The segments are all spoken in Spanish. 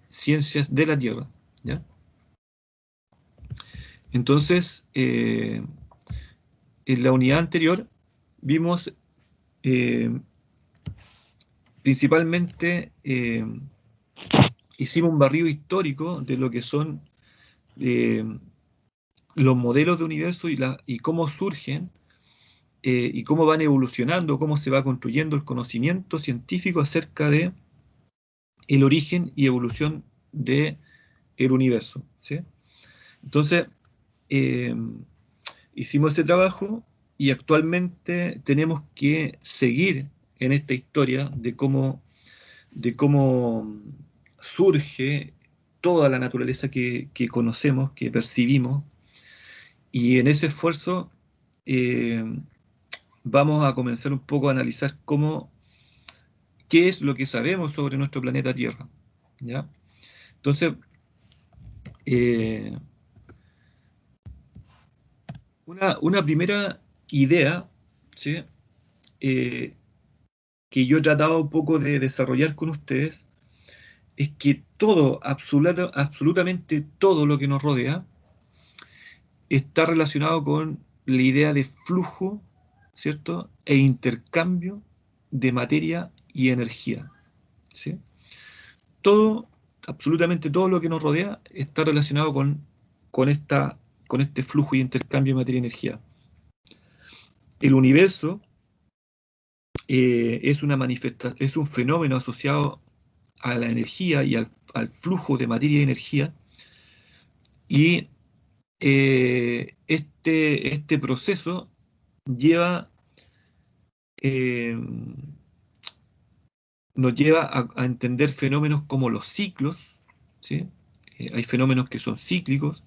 ciencias de la Tierra, ¿ya? Entonces, en la unidad anterior vimos principalmente, hicimos un barrido histórico de lo que son eh, los modelos de universo y cómo surgen y cómo van evolucionando, cómo se va construyendo el conocimiento científico acerca de el origen y evolución del universo, ¿sí? Entonces, eh, hicimos ese trabajo y actualmente tenemos que seguir en esta historia de cómo surge toda la naturaleza que conocemos, que percibimos, y en ese esfuerzo eh, vamos a comenzar un poco a analizar qué es lo que sabemos sobre nuestro planeta Tierra, ¿ya? Entonces, eh, una primera idea, ¿sí? Eh, que yo he tratado un poco de desarrollar con ustedes es que todo, absolutamente todo lo que nos rodea está relacionado con la idea de flujo, ¿cierto? E intercambio de materia y energía, ¿sí? Todo, absolutamente todo lo que nos rodea está relacionado con, esta, con este flujo y intercambio de materia y energía. El universo es un fenómeno asociado a la energía y al flujo de materia y energía, y este proceso lleva, eh, nos lleva a entender fenómenos como los ciclos, ¿sí? Hay fenómenos que son cíclicos,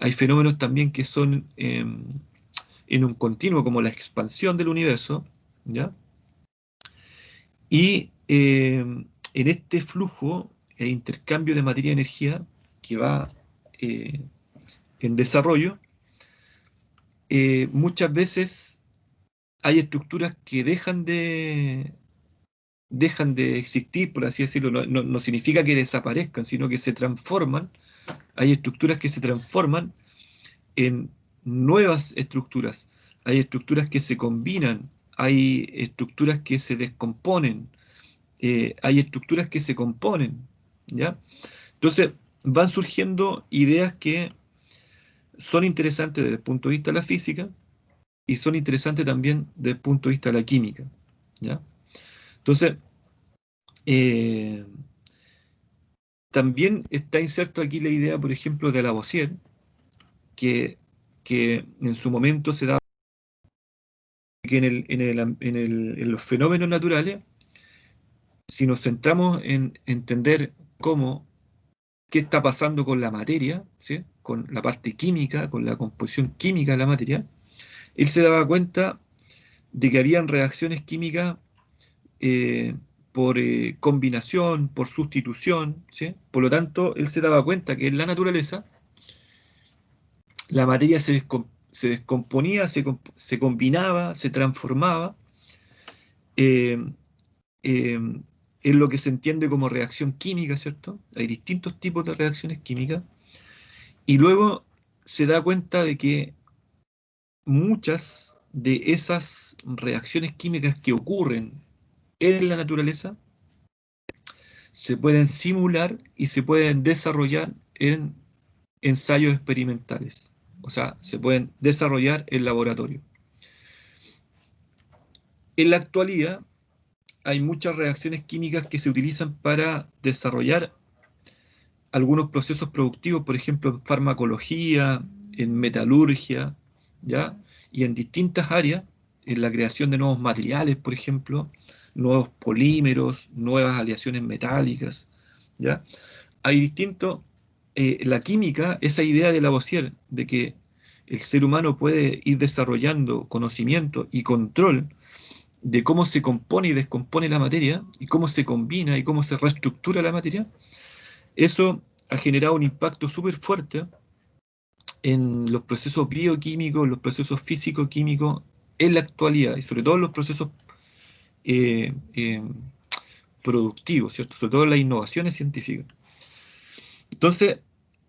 hay fenómenos también que son en un continuo, como la expansión del universo, ¿ya? Y en este flujo e intercambio de materia y energía que va eh, en desarrollo, muchas veces hay estructuras que dejan de existir, por así decirlo. No significa que desaparezcan, sino que se transforman. Hay estructuras que se transforman en nuevas estructuras. Hay estructuras que se combinan, hay estructuras que se descomponen, hay estructuras que se componen, ¿ya? Entonces, van surgiendo ideas que son interesantes desde el punto de vista de la física y son interesantes también desde el punto de vista de la química, ¿ya? Entonces, eh, también está inserto aquí la idea, por ejemplo, de Lavoisier, que, que en su momento se da que en los fenómenos naturales, si nos centramos en entender qué está pasando con la materia, ¿sí? Con la parte química, con la composición química de la materia, él se daba cuenta de que habían reacciones químicas eh, por combinación, por sustitución, ¿sí? Por lo tanto, él se daba cuenta que en la naturaleza la materia se descomponía, se combinaba, se transformaba eh, eh, en lo que se entiende como reacción química, ¿cierto? Hay distintos tipos de reacciones químicas, y luego se da cuenta de que muchas de esas reacciones químicas que ocurren en la naturaleza se pueden simular y se pueden desarrollar en ensayos experimentales. O sea, se pueden desarrollar en laboratorio. En la actualidad hay muchas reacciones químicas que se utilizan para desarrollar algunos procesos productivos, por ejemplo, en farmacología, en metalurgia, ¿ya? Y en distintas áreas, en la creación de nuevos materiales, por ejemplo, nuevos polímeros, nuevas aleaciones metálicas, ¿ya? Hay la química, esa idea de Lavoisier, de que el ser humano puede ir desarrollando conocimiento y control de cómo se compone y descompone la materia, y cómo se combina y cómo se reestructura la materia, eso ha generado un impacto súper fuerte en los procesos bioquímicos, los procesos físico-químicos en la actualidad, y sobre todo en los procesos eh, eh, productivos, ¿cierto? Sobre todo en las innovaciones científicas. Entonces,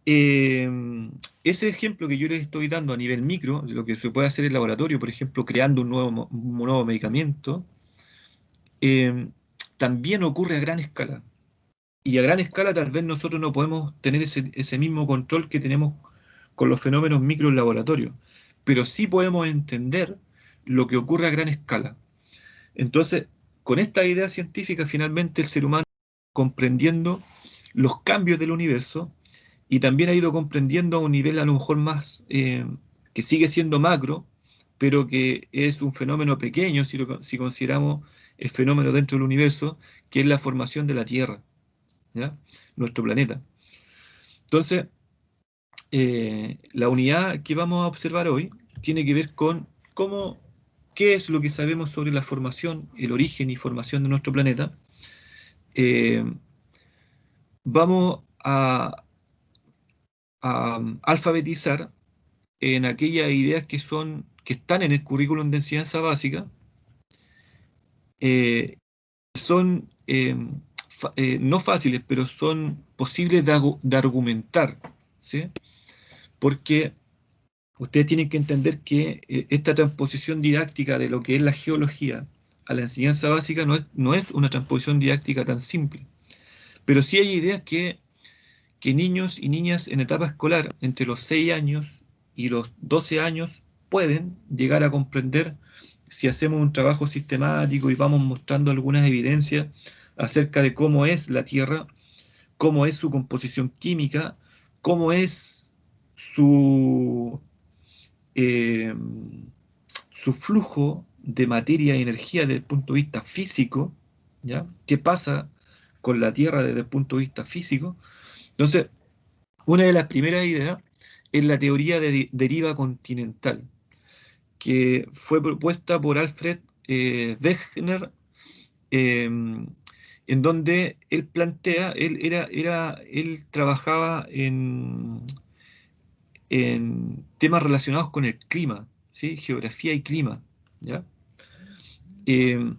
ese ejemplo que yo les estoy dando a nivel micro, de lo que se puede hacer en el laboratorio, por ejemplo, creando un nuevo medicamento, eh, también ocurre a gran escala. Y a gran escala tal vez nosotros no podemos tener ese mismo control que tenemos con los fenómenos micro en laboratorio, pero sí podemos entender lo que ocurre a gran escala. Entonces, con esta idea científica, finalmente el ser humano comprendiendo los cambios del universo y también ha ido comprendiendo a un nivel a lo mejor más, que sigue siendo macro, pero que es un fenómeno pequeño si consideramos el fenómeno dentro del universo, que es la formación de la Tierra, ¿ya? Nuestro planeta. Entonces, la unidad que vamos a observar hoy tiene que ver con qué es lo que sabemos sobre la formación, el origen y formación de nuestro planeta. Eh, Vamos a alfabetizar en aquellas ideas que están en el currículum de enseñanza básica, eh, son no fáciles, pero son posibles de argumentar, ¿sí? Porque ustedes tienen que entender que esta transposición didáctica de lo que es la geología a la enseñanza básica no es una transposición didáctica tan simple, pero sí hay ideas que niños y niñas en etapa escolar, entre los 6 años y los 12 años, pueden llegar a comprender si hacemos un trabajo sistemático y vamos mostrando algunas evidencias acerca de cómo es la Tierra, cómo es su composición química, cómo es su, eh, su flujo de materia y energía desde el punto de vista físico, ¿ya? ¿Qué pasa con la Tierra desde el punto de vista físico? Entonces, una de las primeras ideas es la teoría de deriva continental, que fue propuesta por Alfred Wegener, eh, en donde él plantea, él trabajaba en temas relacionados con el clima, ¿sí? Geografía y clima, ¿ya? Eh,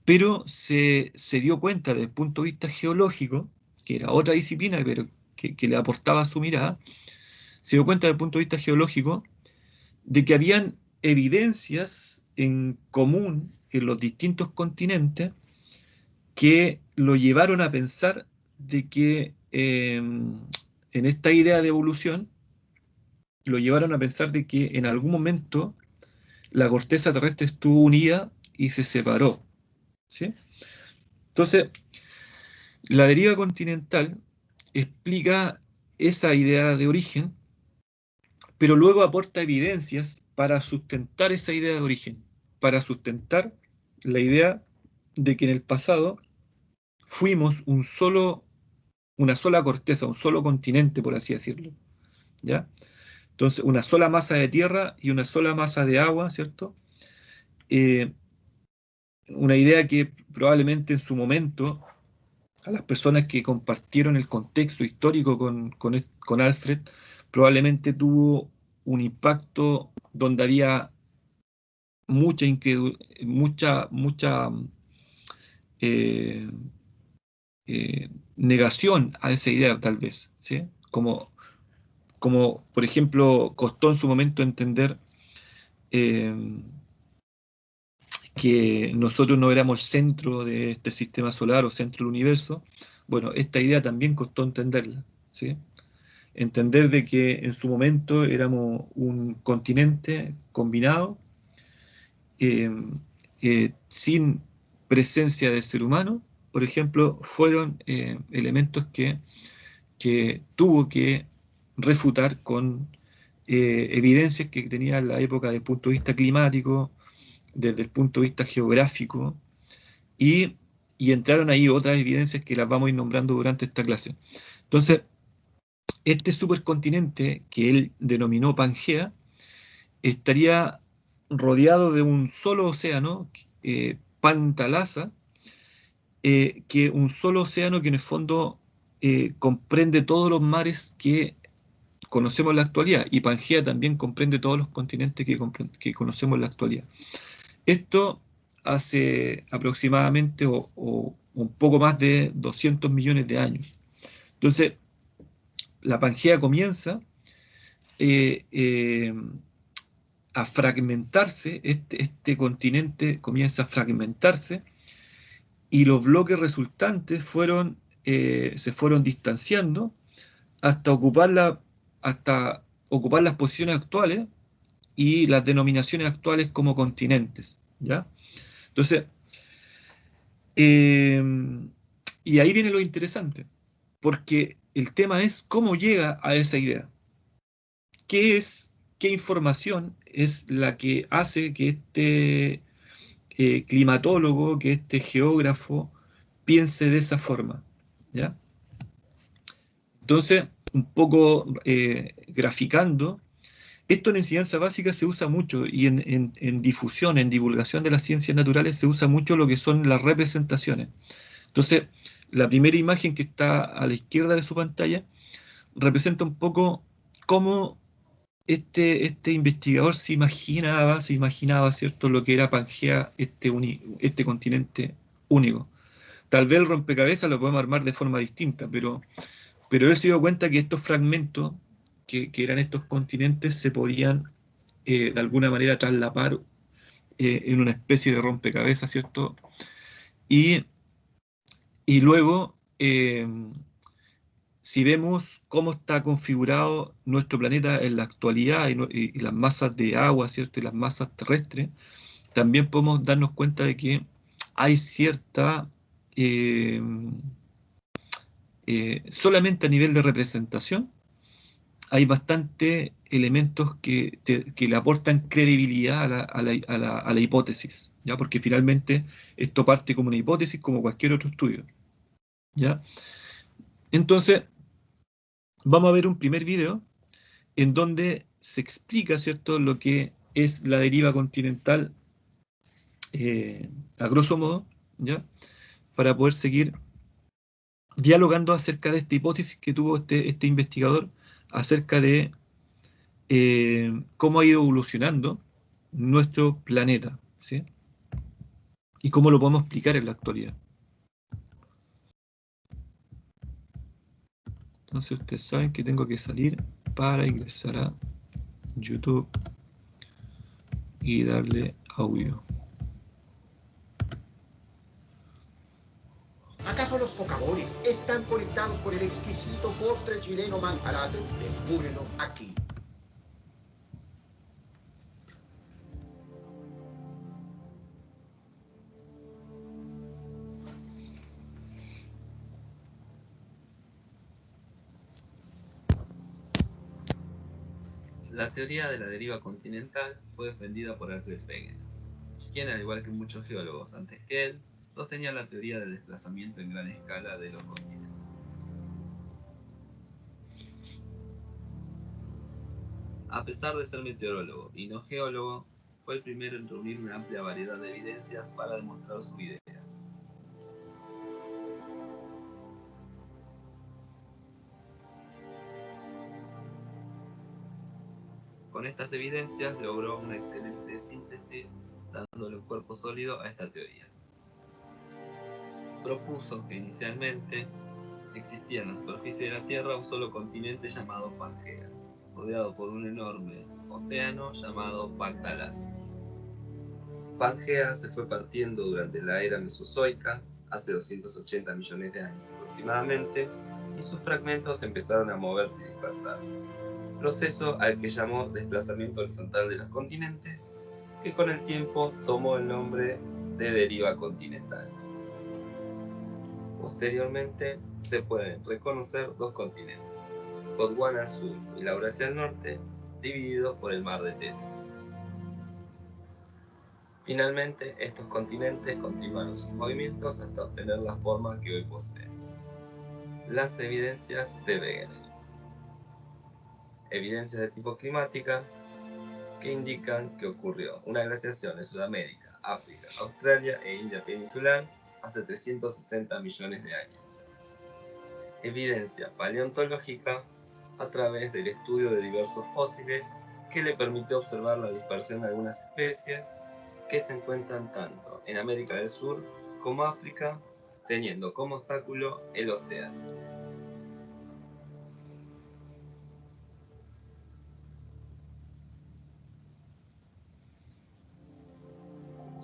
pero se dio cuenta desde el punto de vista geológico, que era otra disciplina, pero que le aportaba su mirada, se dio cuenta desde el punto de vista geológico de que habían evidencias en común en los distintos continentes que lo llevaron a pensar de que en esta idea de evolución, lo llevaron a pensar de que en algún momento la corteza terrestre estuvo unida y se separó, ¿sí? Entonces, la deriva continental explica esa idea de origen, pero luego aporta evidencias para sustentar esa idea de origen, para sustentar la idea de que en el pasado fuimos una sola corteza, un solo continente, por así decirlo, ¿ya? Entonces, una sola masa de tierra y una sola masa de agua, ¿cierto? Eh, una idea que probablemente en su momento a las personas que compartieron el contexto histórico con Alfred, probablemente tuvo un impacto donde había mucha eh, negación a esa idea, tal vez, ¿sí? Como, por ejemplo, costó en su momento entender eh, que nosotros no éramos el centro de este sistema solar o centro del universo. Bueno, esta idea también costó entenderla, ¿sí? Entender de que en su momento éramos un continente combinado, eh, sin presencia del ser humano, por ejemplo, fueron elementos que tuvo que refutar con evidencias que tenía en la época desde el punto de vista climático, desde el punto de vista geográfico, y, y entraron ahí otras evidencias que las vamos a ir nombrando durante esta clase. Entonces, este supercontinente que él denominó Pangea estaría rodeado de un solo océano, Pantalasa, que un solo océano que en el fondo comprende todos los mares que conocemos en la actualidad, y Pangea también comprende todos los continentes que conocemos en la actualidad. Esto hace aproximadamente o un poco más de 200 millones de años. Entonces, la Pangea comienza a fragmentarse, este continente comienza a fragmentarse y los bloques resultantes se fueron distanciando hasta hasta ocupar las posiciones actuales y las denominaciones actuales como continentes, ¿ya? Entonces, eh, y ahí viene lo interesante, porque el tema es cómo llega a esa idea. ¿Qué es, qué información es la que hace que este climatólogo, que este geógrafo piense de esa forma? ¿Ya? Entonces, un poco graficando, esto en enseñanza básica se usa mucho y en difusión, en divulgación de las ciencias naturales se usa mucho lo que son las representaciones. Entonces, la primera imagen que está a la izquierda de su pantalla representa un poco cómo este investigador se imaginaba, ¿cierto?, lo que era Pangea, este continente único. Tal vez el rompecabezas lo podemos armar de forma distinta, pero él se dio cuenta que estos fragmentos, que eran estos continentes, se podían de alguna manera traslapar en una especie de rompecabezas, ¿cierto? Y, y luego, si vemos cómo está configurado nuestro planeta en la actualidad y las masas de agua, ¿cierto? Y las masas terrestres, también podemos darnos cuenta de que hay cierta, eh, solamente a nivel de representación, hay bastantes elementos que le aportan credibilidad a la hipótesis, ¿ya? Porque finalmente esto parte como una hipótesis, como cualquier otro estudio, ¿ya? Entonces, vamos a ver un primer video en donde se explica, ¿cierto?, lo que es la deriva continental a grosso modo, ¿ya? Para poder seguir dialogando acerca de esta hipótesis que tuvo este investigador acerca de cómo ha ido evolucionando nuestro planeta, ¿sí? Y cómo lo podemos explicar en la actualidad. Entonces ustedes saben que tengo que salir para ingresar a YouTube y darle audio. ¿Acaso los socavones están conectados con el exquisito postre chileno Manjarate? Descúbrelo aquí. La teoría de la deriva continental fue defendida por Alfred Wegener, quien, al igual que muchos geólogos antes que él, sostenía la teoría del desplazamiento en gran escala de los continentes. A pesar de ser meteorólogo y no geólogo, fue el primero en reunir una amplia variedad de evidencias para demostrar su idea. Con estas evidencias logró una excelente síntesis, dándole un cuerpo sólido a esta teoría. Propuso que inicialmente existía en la superficie de la Tierra un solo continente llamado Pangea, rodeado por un enorme océano llamado Pactalasia. Pangea se fue partiendo durante la era mesozoica, hace 280 millones de años aproximadamente, y sus fragmentos empezaron a moverse y dispersarse, proceso al que llamó desplazamiento horizontal de los continentes, que con el tiempo tomó el nombre de deriva continental. Posteriormente se pueden reconocer dos continentes, Gondwana al sur y Laurasia al norte, divididos por el mar de Tetis. Finalmente, estos continentes continuaron sus movimientos hasta obtener la forma que hoy poseen. Las evidencias de Wegener. Evidencias de tipo climática que indican que ocurrió una glaciación en Sudamérica, África, Australia e India peninsular hace 360 millones de años. Evidencia paleontológica a través del estudio de diversos fósiles que le permitió observar la dispersión de algunas especies que se encuentran tanto en América del Sur como África, teniendo como obstáculo el océano.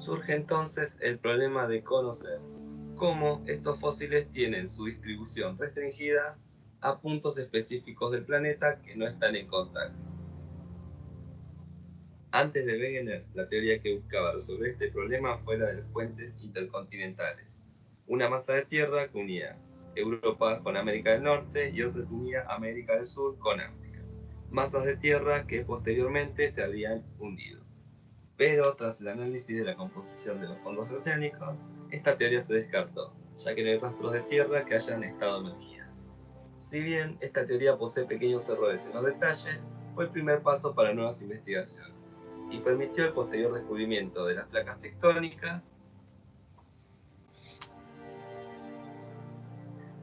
Surge entonces el problema de conocer cómo estos fósiles tienen su distribución restringida a puntos específicos del planeta que no están en contacto. Antes de Wegener, la teoría que buscaba resolver este problema fue la de los puentes intercontinentales, una masa de tierra que unía Europa con América del Norte y otra que unía América del Sur con África, masas de tierra que posteriormente se habrían hundido. Pero tras el análisis de la composición de los fondos oceánicos, esta teoría se descartó, ya que no hay rastros de tierra que hayan estado emergidas. Si bien esta teoría posee pequeños errores en los detalles, fue el primer paso para nuevas investigaciones y permitió el posterior descubrimiento de las placas tectónicas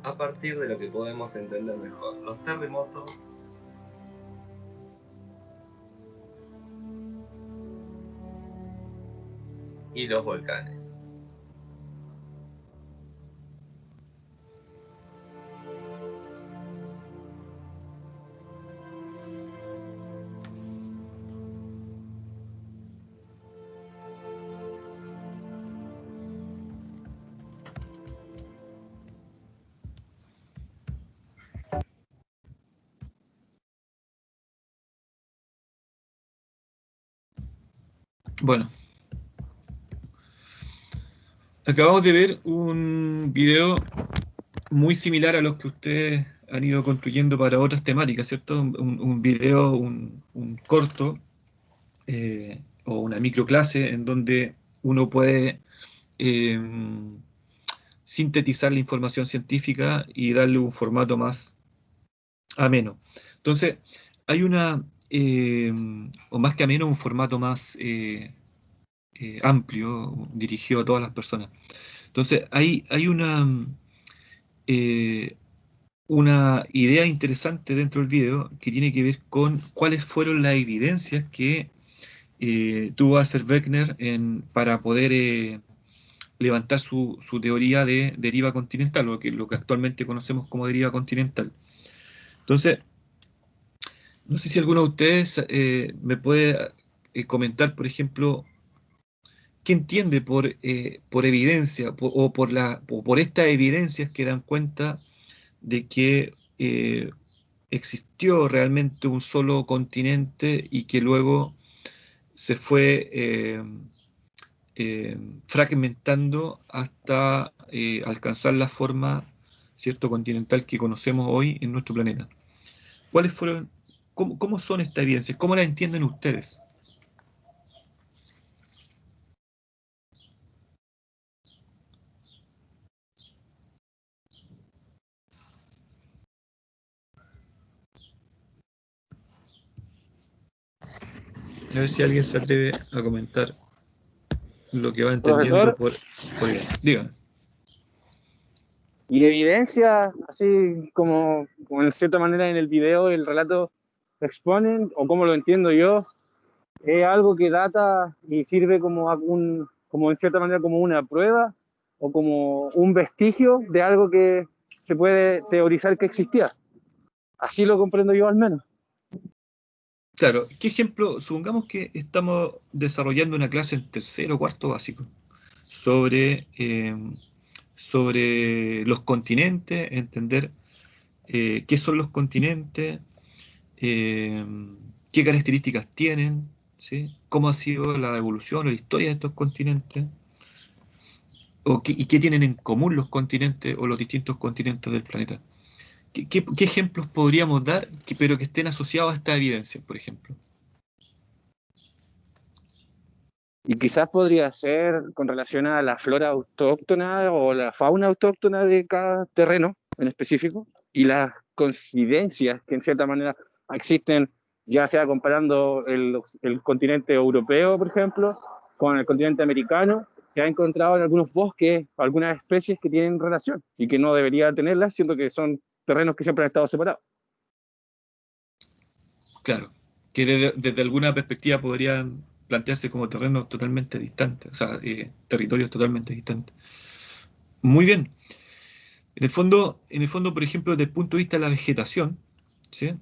a partir de lo que podemos entender mejor, los terremotos y los volcanes. Bueno, acabamos de ver un video muy similar a los que ustedes han ido construyendo para otras temáticas, ¿cierto? Un video, un corto o una microclase en donde uno puede eh, sintetizar la información científica y darle un formato más ameno. Entonces, hay una, o más que ameno, un formato más amplio, dirigido a todas las personas. Entonces, hay eh, una idea interesante dentro del video que tiene que ver con cuáles fueron las evidencias que tuvo Alfred Wegener para poder levantar su teoría de deriva continental, lo que actualmente conocemos como deriva continental. Entonces, no sé si alguno de ustedes me puede comentar, por ejemplo, qué entiende por evidencia o por estas evidencias que dan cuenta de que existió realmente un solo continente y que luego se fue fragmentando hasta alcanzar la forma, ¿cierto?, continental que conocemos hoy en nuestro planeta. ¿Cuáles fueron, cómo son estas evidencias? ¿Cómo las entienden ustedes? A ver si alguien se atreve a comentar lo que va entendiendo Profesor, por evidencia. Dígame. y evidencia, así como en cierta manera en el video, el relato exponen, o como lo entiendo yo, es algo que data y sirve como en cierta manera como una prueba o como un vestigio de algo que se puede teorizar que existía. Así lo comprendo yo al menos. Claro, ¿qué ejemplo? Supongamos que estamos desarrollando una clase en tercero o cuarto básico sobre los continentes, entender qué son los continentes, eh, qué características tienen, ¿sí? Cómo ha sido la evolución o la historia de estos continentes, y qué tienen en común los continentes o los distintos continentes del planeta. ¿Qué ejemplos podríamos dar, pero que estén asociados a esta evidencia, por ejemplo? Y quizás podría ser con relación a la flora autóctona o la fauna autóctona de cada terreno en específico y las coincidencias que en cierta manera existen, ya sea comparando el continente europeo, por ejemplo, con el continente americano. Se ha encontrado en algunos bosques algunas especies que tienen relación y que no debería tenerlas, siendo que son terrenos que siempre han estado separados. Claro, que desde alguna perspectiva podrían plantearse como terrenos totalmente distantes, o sea, territorios totalmente distantes. Muy bien. En el fondo, por ejemplo, desde el punto de vista de la vegetación, ¿sí?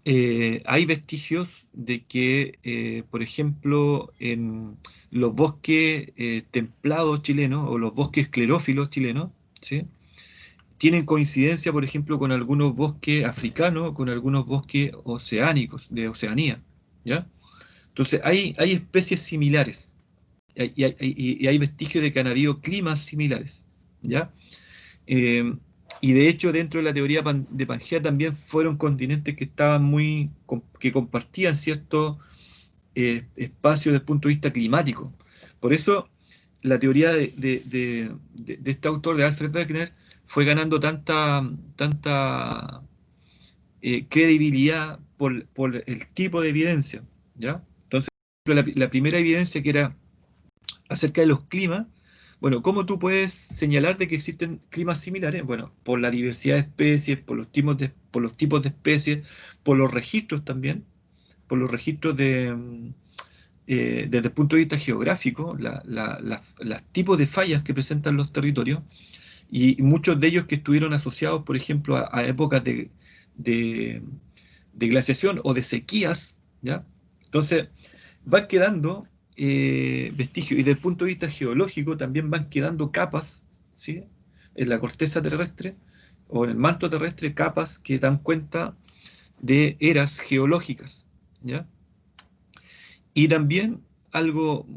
hay vestigios de que, por ejemplo, en los bosques templados chilenos o los bosques esclerófilos chilenos, ¿sí? Tienen coincidencia, por ejemplo, con algunos bosques africanos, con algunos bosques oceánicos, de Oceanía, ¿ya? Entonces, hay especies similares y hay vestigios de que han habido climas similares, ¿ya? Eh, y de hecho, dentro de la teoría de Pangea también fueron continentes que estaban que compartían ciertos espacios desde el punto de vista climático. Por eso, la teoría de este autor, de Alfred Wegener, fue ganando tanta credibilidad por el tipo de evidencia, ¿ya? Entonces, la primera evidencia que era acerca de los climas. Bueno, ¿cómo tú puedes señalar de que existen climas similares? Bueno, por la diversidad de especies, por los tipos de especies, por los registros también, por los registros desde el punto de vista geográfico, los tipos de fallas que presentan los territorios, y muchos de ellos que estuvieron asociados, por ejemplo, a épocas de, de glaciación o de sequías, ¿ya? Entonces, van quedando vestigios, y desde el punto de vista geológico también van quedando capas, ¿sí? En la corteza terrestre o en el manto terrestre, capas que dan cuenta de eras geológicas, ¿ya? Y también algo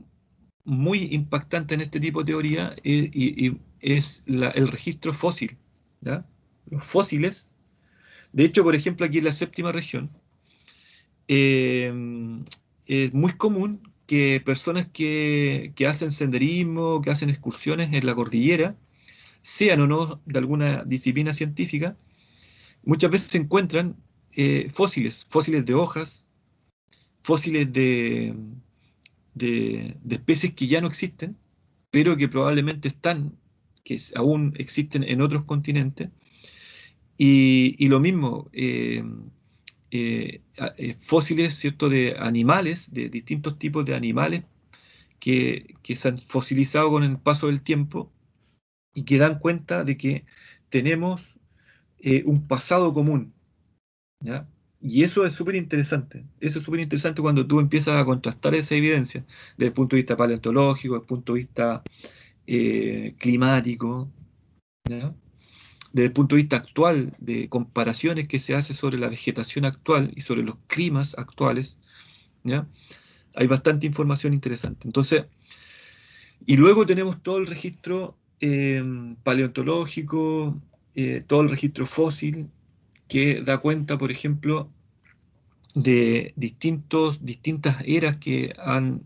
muy impactante en este tipo de teoría es el registro fósil, ¿ya? Los fósiles, de hecho, por ejemplo, aquí en la séptima región, eh, es muy común que personas que hacen senderismo, que hacen excursiones en la cordillera, sean o no de alguna disciplina científica, muchas veces se encuentran fósiles de hojas, fósiles de especies que ya no existen, pero que probablemente aún existen en otros continentes. Y lo mismo, fósiles, ¿cierto?, de animales, de distintos tipos de animales que se han fosilizado con el paso del tiempo y que dan cuenta de que tenemos un pasado común, ¿ya? Y eso es súper interesante. Eso es súper interesante cuando tú empiezas a contrastar esa evidencia desde el punto de vista paleontológico, desde el punto de vista climático, ¿ya? Desde el punto de vista actual, de comparaciones que se hace sobre la vegetación actual y sobre los climas actuales, ¿ya? Hay bastante información interesante. Entonces, y luego tenemos todo el registro paleontológico, todo el registro fósil, que da cuenta, por ejemplo, de distintas eras que han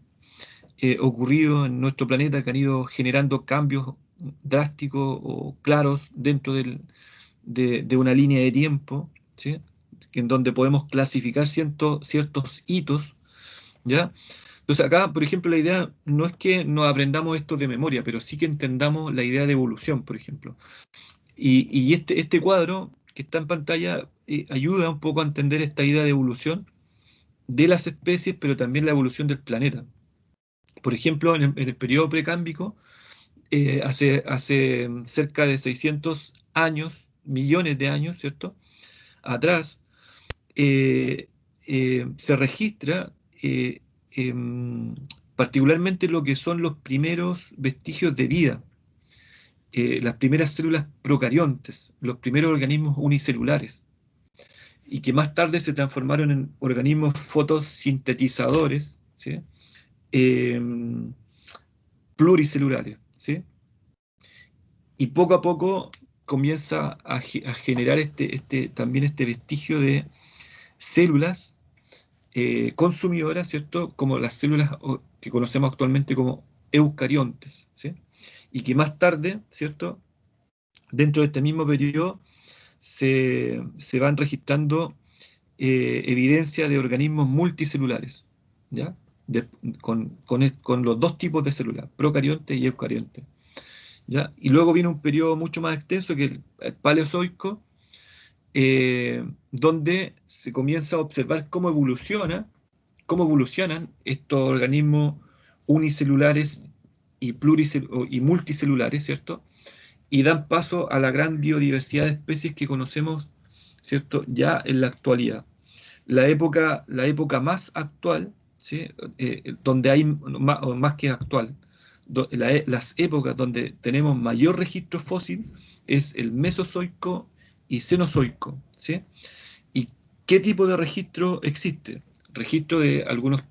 ocurrido en nuestro planeta, que han ido generando cambios drásticos o claros dentro de una línea de tiempo, ¿sí? En donde podemos clasificar ciertos hitos, ¿ya? Entonces acá, por ejemplo, la idea no es que nos aprendamos esto de memoria, pero sí que entendamos la idea de evolución, por ejemplo. Y este cuadro que está en pantalla ayuda un poco a entender esta idea de evolución de las especies, pero también la evolución del planeta. Por ejemplo, en el periodo precámbrico, hace cerca de 600 años, millones de años, ¿cierto? Atrás, se registra em, particularmente lo que son los primeros vestigios de vida, las primeras células procariontes, los primeros organismos unicelulares, y que más tarde se transformaron en organismos fotosintetizadores, ¿sí? Em, pluricelulares, ¿sí? Y poco a poco comienza a generar también este vestigio de células consumidoras, ¿cierto? Como las células que conocemos actualmente como eucariontes, ¿sí? Y que más tarde, ¿cierto?, dentro de este mismo periodo se van registrando evidencia de organismos multicelulares, ¿ya? Con los dos tipos de células, procariontes y eucariontes, ¿ya? Y luego viene un periodo mucho más extenso que el Paleozoico, donde se comienza a observar cómo evolucionan estos organismos unicelulares y multicelulares, ¿cierto? Y dan paso a la gran biodiversidad de especies que conocemos, ¿cierto?, ya en la actualidad. la época más actual, ¿sí? Donde hay más que actual, las épocas donde tenemos mayor registro fósil es el Mesozoico y Cenozoico, ¿sí? ¿Y qué tipo de registro existe? Registro de algunos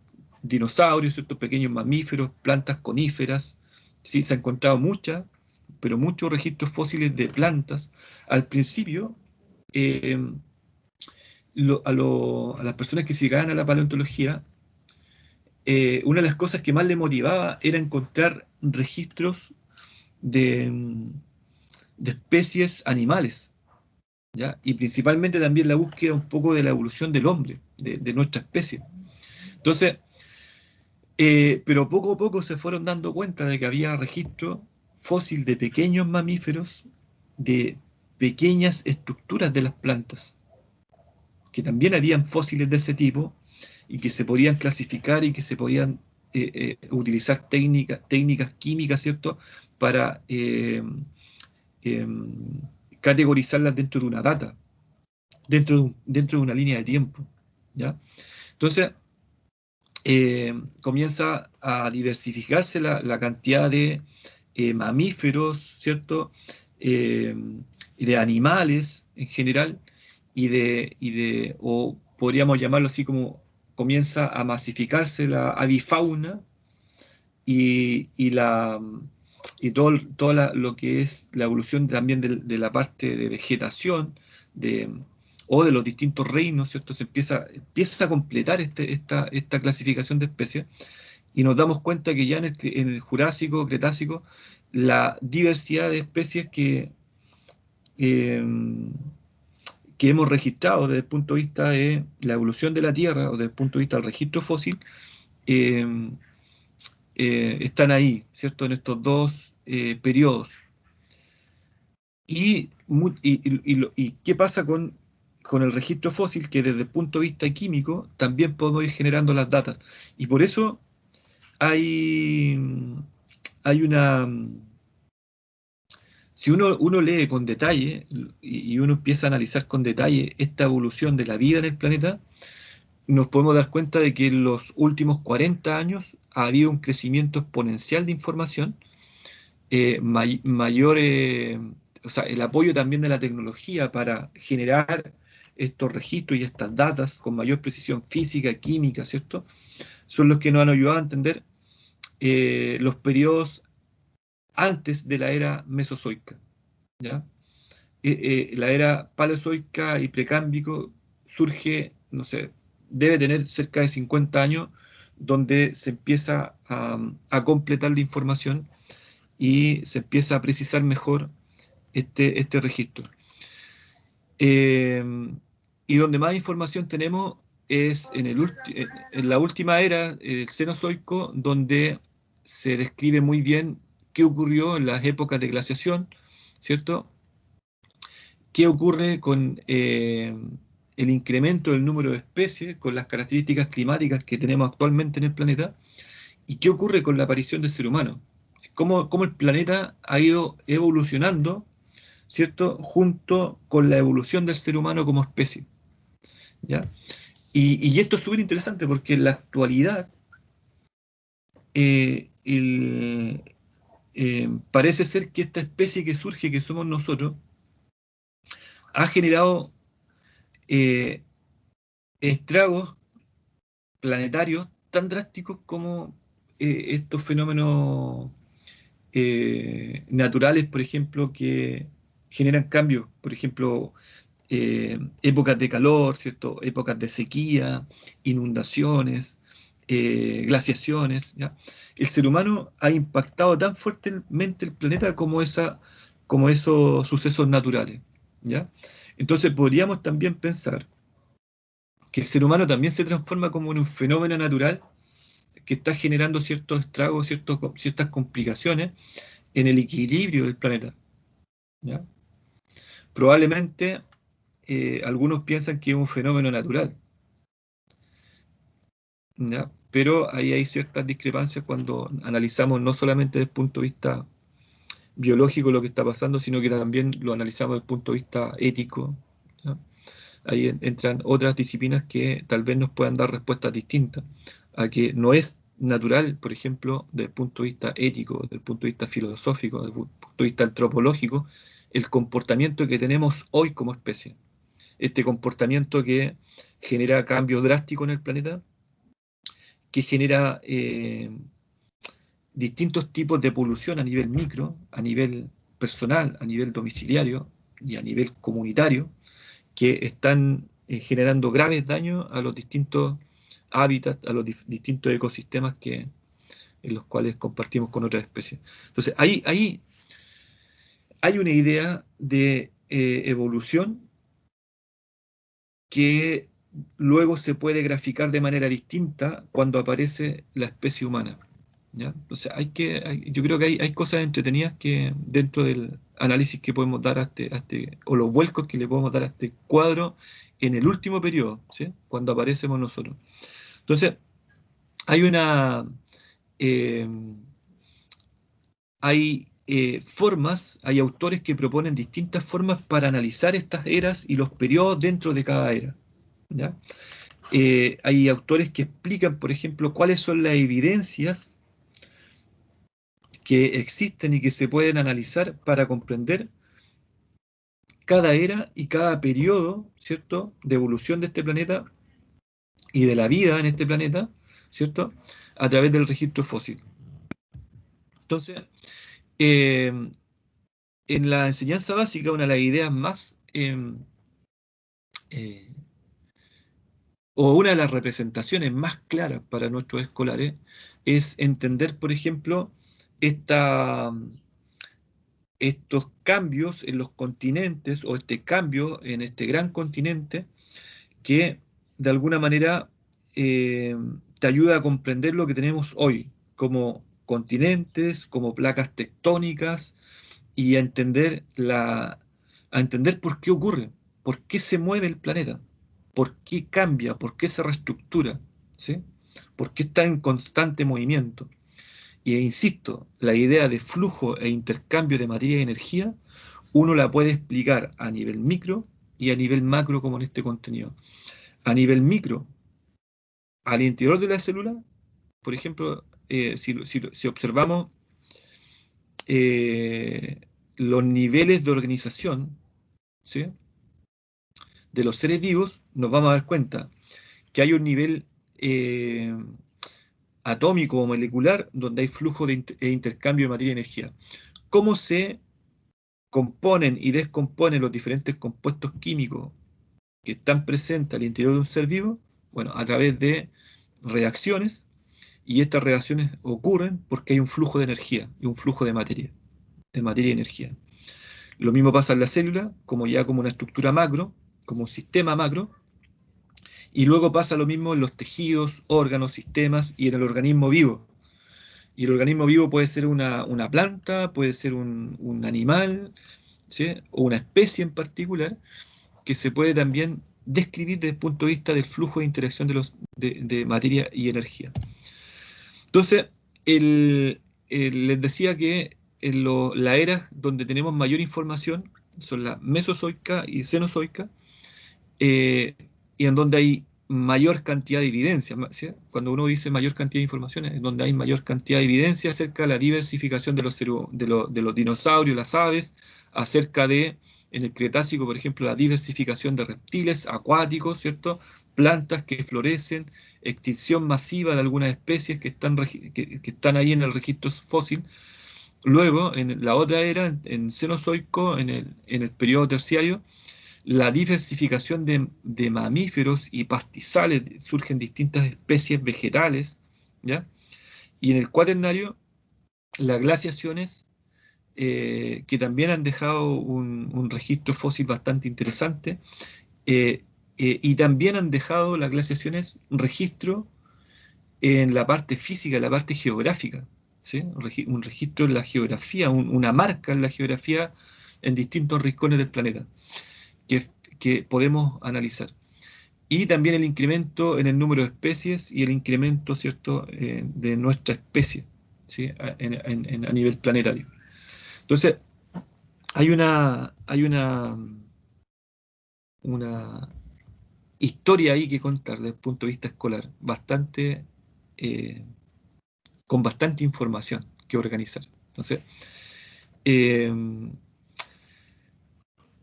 dinosaurios, ciertos pequeños mamíferos, plantas coníferas, ¿sí? Se han encontrado muchas, pero muchos registros fósiles de plantas. Al principio, eh, a las personas que se dedicaban a la paleontología, una de las cosas que más le motivaba era encontrar registros de, de especies animales, ¿ya? Y principalmente también la búsqueda un poco de la evolución del hombre, de nuestra especie. Entonces, pero poco a poco se fueron dando cuenta de que había registro fósil de pequeños mamíferos, de pequeñas estructuras de las plantas, que también habían fósiles de ese tipo y que se podían clasificar y que se podían utilizar técnicas químicas, ¿cierto? Para eh, categorizarlas dentro de una data, dentro de una línea de tiempo, ¿ya? Entonces, comienza a diversificarse la cantidad de mamíferos, ¿cierto? Y de animales en general, o podríamos llamarlo así como comienza a masificarse la avifauna y lo que es la evolución también de la parte de vegetación de, o de los distintos reinos, ¿cierto? Empieza a completar esta clasificación de especies y nos damos cuenta que ya en el Jurásico, Cretácico, la diversidad de especies eh, que hemos registrado desde el punto de vista de la evolución de la Tierra o desde el punto de vista del registro fósil, eh, están ahí, ¿cierto? En estos dos periodos. ¿Y qué pasa con el registro fósil? Que desde el punto de vista químico también podemos ir generando las datas. Y por eso hay una... Si uno lee con detalle y uno empieza a analizar con detalle esta evolución de la vida en el planeta, nos podemos dar cuenta de que en los últimos 40 años ha habido un crecimiento exponencial de información, mayor, o sea, el apoyo también de la tecnología para generar estos registros y estas datas con mayor precisión física, química, ¿cierto? Son los que nos han ayudado a entender los periodos antes de la era mesozoica, ¿ya? La era paleozoica y precámbrico surge, no sé, debe tener cerca de 50 años, donde se empieza a completar la información y se empieza a precisar mejor este registro. Eh, y donde más información tenemos es en la última era, el Cenozoico, donde se describe muy bien qué ocurrió en las épocas de glaciación, ¿cierto? ¿Qué ocurre con el incremento del número de especies, con las características climáticas que tenemos actualmente en el planeta? ¿Y qué ocurre con la aparición del ser humano? ¿Cómo el planeta ha ido evolucionando, ¿cierto? Junto con la evolución del ser humano como especie, ¿ya? Y esto es súper interesante porque en la actualidad parece ser que esta especie que surge, que somos nosotros, ha generado eh, estragos planetarios tan drásticos como estos fenómenos naturales, por ejemplo, que generan cambios, por ejemplo, épocas de calor, ¿cierto? Épocas de sequía, inundaciones, glaciaciones, ¿ya? El ser humano ha impactado tan fuertemente el planeta como esos sucesos naturales, ¿ya? Entonces podríamos también pensar que el ser humano también se transforma como en un fenómeno natural que está generando ciertos estragos, ciertas complicaciones en el equilibrio del planeta, ¿ya? Probablemente algunos piensan que es un fenómeno natural, ¿ya? Pero ahí hay ciertas discrepancias cuando analizamos no solamente desde el punto de vista biológico lo que está pasando, sino que también lo analizamos desde el punto de vista ético, ¿ya? ahí entran otras disciplinas que tal vez nos puedan dar respuestas distintas, a que no es natural, por ejemplo, desde el punto de vista ético, desde el punto de vista filosófico, desde el punto de vista antropológico, el comportamiento que tenemos hoy como especie. Este comportamiento que genera cambios drásticos en el planeta, que genera distintos tipos de polución a nivel micro, a nivel personal, a nivel domiciliario y a nivel comunitario, que están generando graves daños a los distintos hábitats, a los distintos ecosistemas en los cuales compartimos con otras especies. Entonces, ahí hay una idea de evolución que luego se puede graficar de manera distinta cuando aparece la especie humana, ¿ya? Entonces yo creo que hay cosas entretenidas que dentro del análisis que podemos dar o los vuelcos que le podemos dar a este cuadro en el último periodo, ¿sí? Cuando aparecemos nosotros. Entonces, hay eh, hay autores que proponen distintas formas para analizar estas eras y los periodos dentro de cada era, ¿ya? Hay autores que explican, por ejemplo, cuáles son las evidencias que existen y que se pueden analizar para comprender cada era y cada periodo, ¿cierto?, de evolución de este planeta y de la vida en este planeta, ¿cierto?, a través del registro fósil. Entonces, en la enseñanza básica, una de las ideas más, o una de las representaciones más claras para nuestros escolares, es entender, por ejemplo, estos cambios en los continentes, o este cambio en este gran continente, que de alguna manera te ayuda a comprender lo que tenemos hoy, como continentes, como placas tectónicas, y a entender por qué ocurre, por qué se mueve el planeta, por qué cambia, por qué se reestructura, ¿sí? Por qué está en constante movimiento. Y insisto, la idea de flujo e intercambio de materia y energía, uno la puede explicar a nivel micro y a nivel macro, como en este contenido. A nivel micro, al interior de la célula, por ejemplo, si observamos los niveles de organización, ¿sí?, de los seres vivos, nos vamos a dar cuenta que hay un nivel atómico o molecular donde hay flujo e intercambio de materia y energía. ¿Cómo se componen y descomponen los diferentes compuestos químicos que están presentes al interior de un ser vivo? Bueno, a través de reacciones, y estas reacciones ocurren porque hay un flujo de energía y un flujo de materia y energía. Lo mismo pasa en la célula, como una estructura macro, como un sistema macro, y luego pasa lo mismo en los tejidos, órganos, sistemas y en el organismo vivo. Y el organismo vivo puede ser una planta, puede ser un animal, ¿sí?, o una especie en particular, que se puede también describir desde el punto de vista del flujo de interacción de materia y energía. Entonces, les decía que la era donde tenemos mayor información son la mesozoica y cenozoica, y en donde hay mayor cantidad de evidencia, ¿sí? Cuando uno dice mayor cantidad de información, es donde hay mayor cantidad de evidencia acerca de la diversificación de los dinosaurios, las aves, acerca de, en el Cretácico, por ejemplo, la diversificación de reptiles acuáticos, ¿cierto?, plantas que florecen, extinción masiva de algunas especies que están ahí en el registro fósil. Luego, en la otra era, en Cenozoico, en el periodo terciario, la diversificación de mamíferos y pastizales, surgen distintas especies vegetales, ¿ya? Y en el cuaternario, las glaciaciones, que también han dejado un registro fósil bastante interesante, y también han dejado las glaciaciones registro en la parte física, en la parte geográfica, ¿sí? Un registro en la geografía, una marca en la geografía en distintos rincones del planeta, que podemos analizar. Y también el incremento en el número de especies y el incremento, ¿cierto?, de nuestra especie, ¿sí?, a nivel planetario. Entonces, hay una historia ahí que contar desde el punto de vista escolar, con bastante información que organizar. Entonces,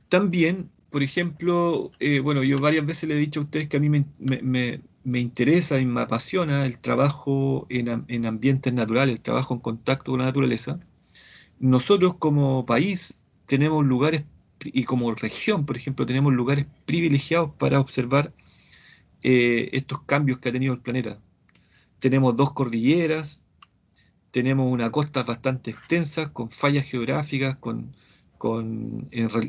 también, por ejemplo, bueno, yo varias veces le he dicho a ustedes que a mí me interesa y me apasiona el trabajo en ambientes naturales, el trabajo en contacto con la naturaleza. Nosotros como país tenemos lugares, y como región, por ejemplo, tenemos lugares privilegiados para observar estos cambios que ha tenido el planeta. Tenemos dos cordilleras, tenemos una costa bastante extensa, con fallas geográficas, con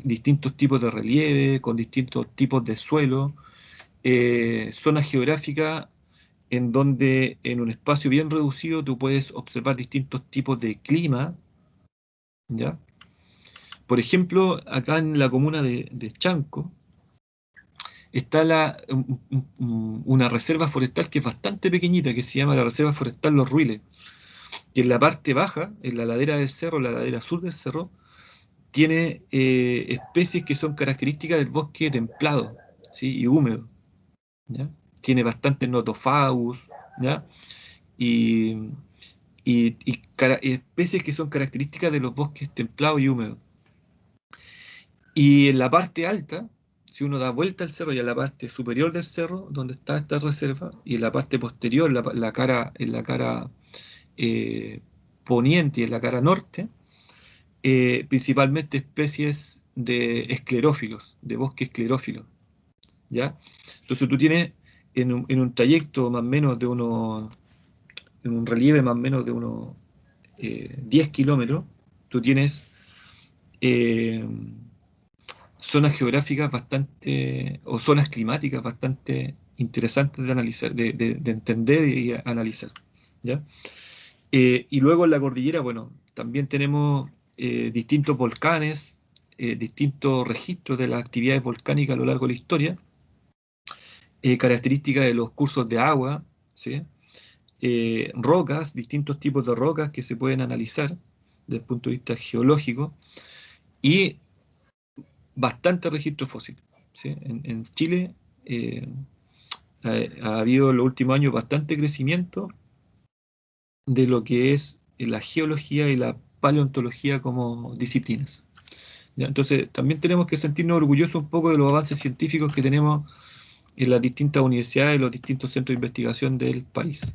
distintos tipos de relieve, con distintos tipos de suelo, zonas geográficas en donde en un espacio bien reducido tú puedes observar distintos tipos de clima, ¿ya? Por ejemplo, acá en la comuna de Chanco está una reserva forestal que es bastante pequeñita, que se llama la Reserva Forestal Los Ruiles, que en la parte baja, en la ladera del cerro, la ladera sur del cerro, tiene especies que son características del bosque templado, ¿sí? Y húmedo, ¿ya? Tiene bastantes notofagus, ¿ya? Y, especies que son características de los bosques templados y húmedos. Y en la parte alta, si uno da vuelta al cerro y a la parte superior del cerro, donde está esta reserva, y en la parte posterior, en la cara poniente y en la cara norte, principalmente especies de esclerófilos, de bosque esclerófilo, ¿ya? Entonces tú tienes en un trayecto más o menos de unos, en un relieve más o menos de unos 10 kilómetros, tú tienes eh, zonas geográficas bastante, o zonas climáticas bastante interesantes de analizar, de entender y analizar, ¿ya? Y luego en la cordillera, bueno, también tenemos distintos volcanes, distintos registros de las actividades volcánicas a lo largo de la historia, características de los cursos de agua, ¿sí? Rocas, distintos tipos de rocas que se pueden analizar desde el punto de vista geológico y bastante registro fósil, ¿sí? En Chile ha habido en los últimos años bastante crecimiento de lo que es la geología y la paleontología como disciplinas, ¿ya? Entonces, también tenemos que sentirnos orgullosos un poco de los avances científicos que tenemos en las distintas universidades y los distintos centros de investigación del país.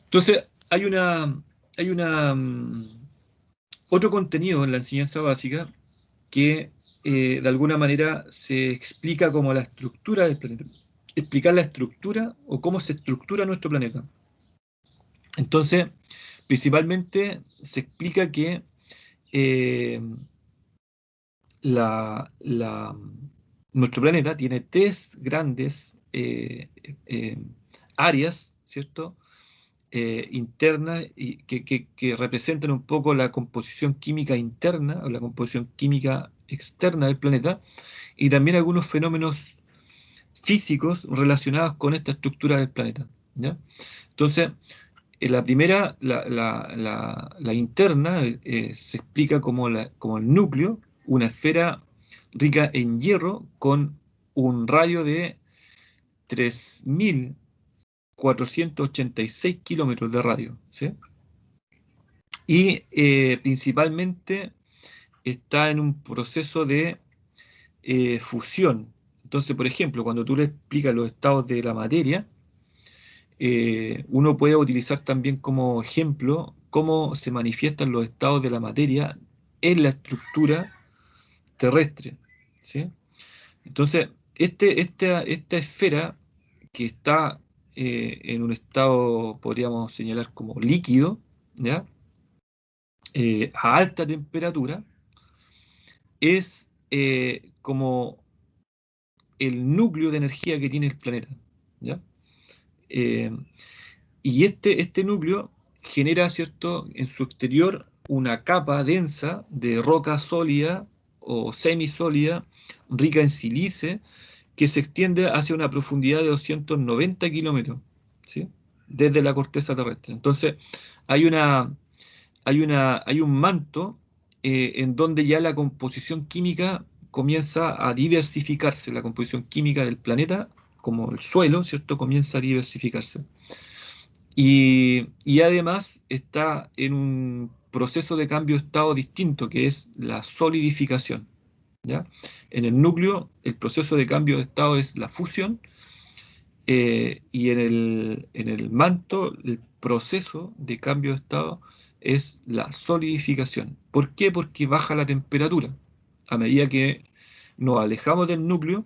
Entonces, hay otro contenido en la enseñanza básica que de alguna manera se explica como la estructura del planeta, explicar la estructura o cómo se estructura nuestro planeta. Entonces, principalmente se explica que eh, nuestro planeta tiene tres grandes áreas, ¿cierto? Internas y que representan un poco la composición química interna o la composición química externa del planeta y también algunos fenómenos físicos relacionados con esta estructura del planeta, ¿ya? Entonces, la primera, la interna, se explica como el núcleo, una esfera rica en hierro con un radio de 3.486 kilómetros de radio, ¿sí? Y principalmente está en un proceso de fusión. Entonces, por ejemplo, cuando tú le explicas los estados de la materia, uno puede utilizar también como ejemplo cómo se manifiestan los estados de la materia en la estructura terrestre, ¿sí? Entonces, esta esfera que está en un estado, podríamos señalar como líquido, ¿ya? A alta temperatura, es como el núcleo de energía que tiene el planeta, ¿ya? Eh, y este núcleo genera, ¿cierto?, en su exterior una capa densa de roca sólida o semisólida, rica en sílice, que se extiende hacia una profundidad de 290 kilómetros, ¿sí? Desde la corteza terrestre. Entonces, hay hay un manto en donde ya la composición química comienza a diversificarse, la composición química del planeta, como el suelo, ¿cierto? Comienza a diversificarse. Y además está en un proceso de cambio de estado distinto, que es la solidificación, ¿ya? En el núcleo, el proceso de cambio de estado es la fusión, y en el manto, el proceso de cambio de estado es la solidificación. ¿Por qué? Porque baja la temperatura. A medida que nos alejamos del núcleo,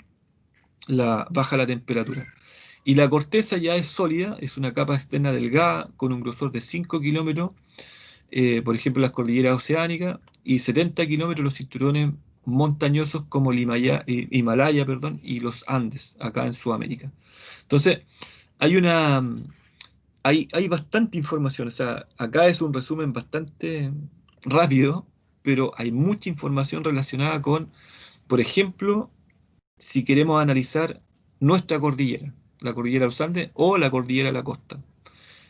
baja la temperatura. Y la corteza ya es sólida, es una capa externa delgada con un grosor de 5 kilómetros, por ejemplo, las cordilleras oceánicas, y 70 kilómetros los cinturones montañosos como el Himalaya, perdón, y los Andes, acá en Sudamérica. Entonces, hay bastante información. O sea, acá es un resumen bastante rápido, pero hay mucha información relacionada con, por ejemplo, si queremos analizar nuestra cordillera, la cordillera de los Andes o la cordillera de la costa.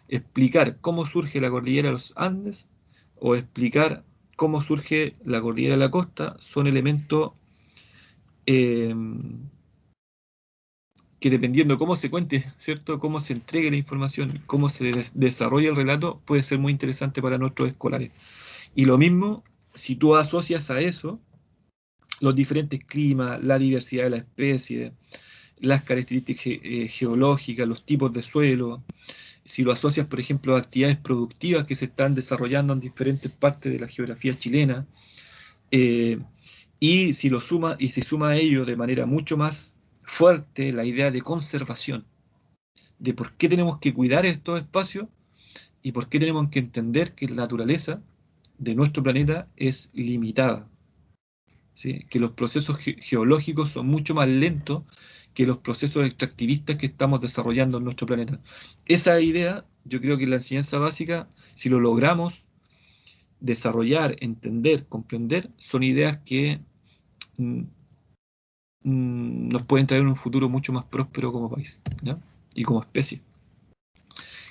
Explicar cómo surge la cordillera de los Andes o explicar cómo surge la cordillera de la costa son elementos eh, que, dependiendo cómo se cuente, ¿cierto? Cómo se entregue la información, cómo se desarrolla el relato, puede ser muy interesante para nuestros escolares. Y lo mismo, si tú asocias a eso los diferentes climas, la diversidad de la especie, las características geológicas, los tipos de suelo, si lo asocias, por ejemplo, a actividades productivas que se están desarrollando en diferentes partes de la geografía chilena, eh, y si lo suma, y se suma a ello de manera mucho más fuerte la idea de conservación, de por qué tenemos que cuidar estos espacios y por qué tenemos que entender que la naturaleza de nuestro planeta es limitada, ¿sí? Que los procesos geológicos son mucho más lentos que los procesos extractivistas que estamos desarrollando en nuestro planeta. Esa idea, yo creo que en la enseñanza básica, si lo logramos desarrollar, entender, comprender, son ideas que mm, nos pueden traer un futuro mucho más próspero como país, ¿ya? Y como especie.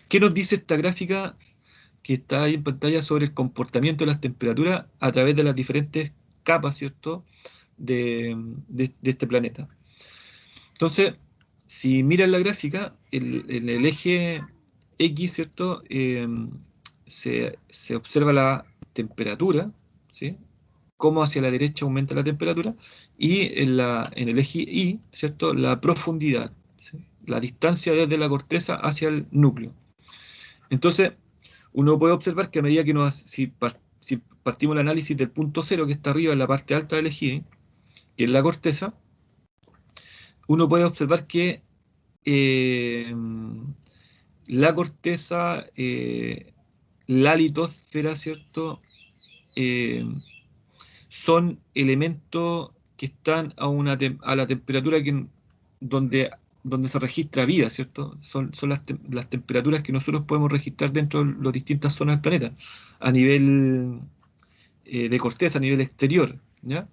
¿Qué nos dice esta gráfica que está ahí en pantalla sobre el comportamiento de las temperaturas a través de las diferentes capas, ¿cierto?, de este planeta? Entonces, si miran la gráfica, en el eje X, ¿cierto?, se observa la temperatura, ¿sí?, cómo hacia la derecha aumenta la temperatura, y en el eje Y, ¿cierto?, la profundidad, ¿sí?, la distancia desde la corteza hacia el núcleo. Entonces, uno puede observar que a medida que si partimos el análisis del punto cero que está arriba en la parte alta del eje, que es la corteza, uno puede observar que la corteza, la litosfera, ¿cierto?, son elementos que están a la temperatura donde se registra vida, ¿cierto? Son las temperaturas que nosotros podemos registrar dentro de las distintas zonas del planeta, a nivel de corteza, a nivel exterior, ¿ya?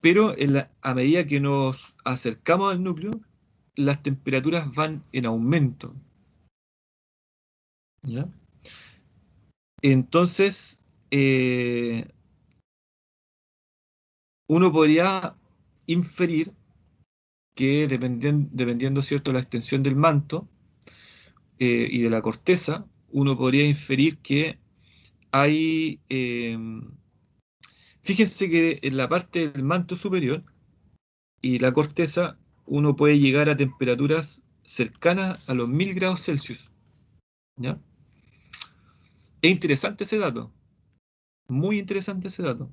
Pero a medida que nos acercamos al núcleo, las temperaturas van en aumento, ¿ya? Entonces, uno podría inferir que dependiendo, ¿cierto?, la extensión del manto y de la corteza, uno podría inferir que hay, fíjense que en la parte del manto superior y la corteza, uno puede llegar a temperaturas cercanas a los 1000 grados Celsius, ¿ya? Es interesante ese dato, muy interesante ese dato,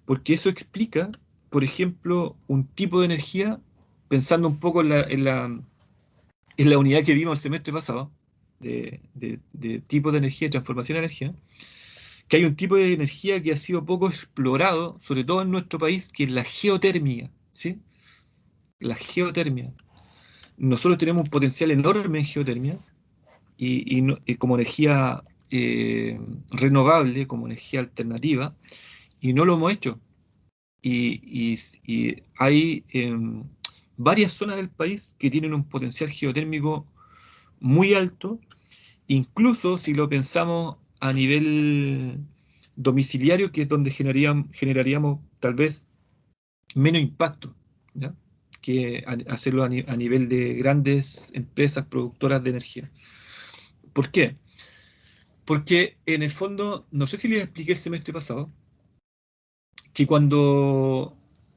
porque eso explica, por ejemplo, un tipo de energía, pensando un poco en la unidad que vimos el semestre pasado, de tipo de energía y transformación de energía, que hay un tipo de energía que ha sido poco explorado, sobre todo en nuestro país, que es la geotermia, ¿sí? La geotermia. Nosotros tenemos un potencial enorme en geotermia y como energía renovable, como energía alternativa, y no lo hemos hecho. Y hay varias zonas del país que tienen un potencial geotérmico muy alto, incluso si lo pensamos a nivel domiciliario, que es donde generaríamos tal vez menos impacto, ¿ya?, que hacerlo a nivel de grandes empresas productoras de energía. ¿Por qué? Porque en el fondo, no sé si les expliqué el semestre pasado, que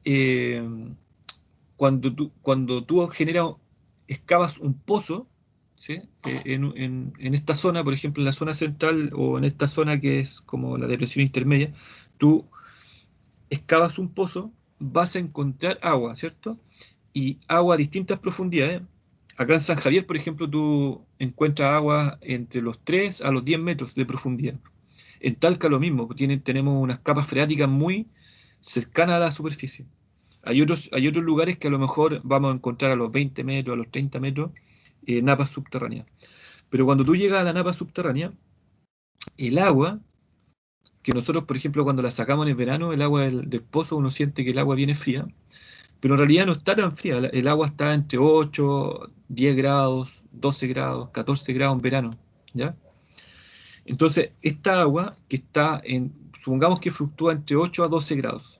eh, cuando tú excavas un pozo, ¿sí?, en esta zona, por ejemplo, en la zona central o en esta zona que es como la depresión intermedia, tú excavas un pozo, vas a encontrar agua, ¿cierto? Y agua a distintas profundidades. Acá en San Javier, por ejemplo, tú encuentras agua entre los 3 a los 10 metros de profundidad. En Talca lo mismo, tenemos unas capas freáticas muy cercanas a la superficie. Hay otros lugares que a lo mejor vamos a encontrar a los 20 metros, a los 30 metros, napas subterráneas. Pero cuando tú llegas a la napa subterránea, el agua, que nosotros, por ejemplo, cuando la sacamos en el verano, el agua del pozo, uno siente que el agua viene fría, pero en realidad no está tan fría. El agua está entre 8, 10 grados, 12 grados, 14 grados en verano, ¿ya? Entonces, esta agua que supongamos que fluctúa entre 8 a 12 grados.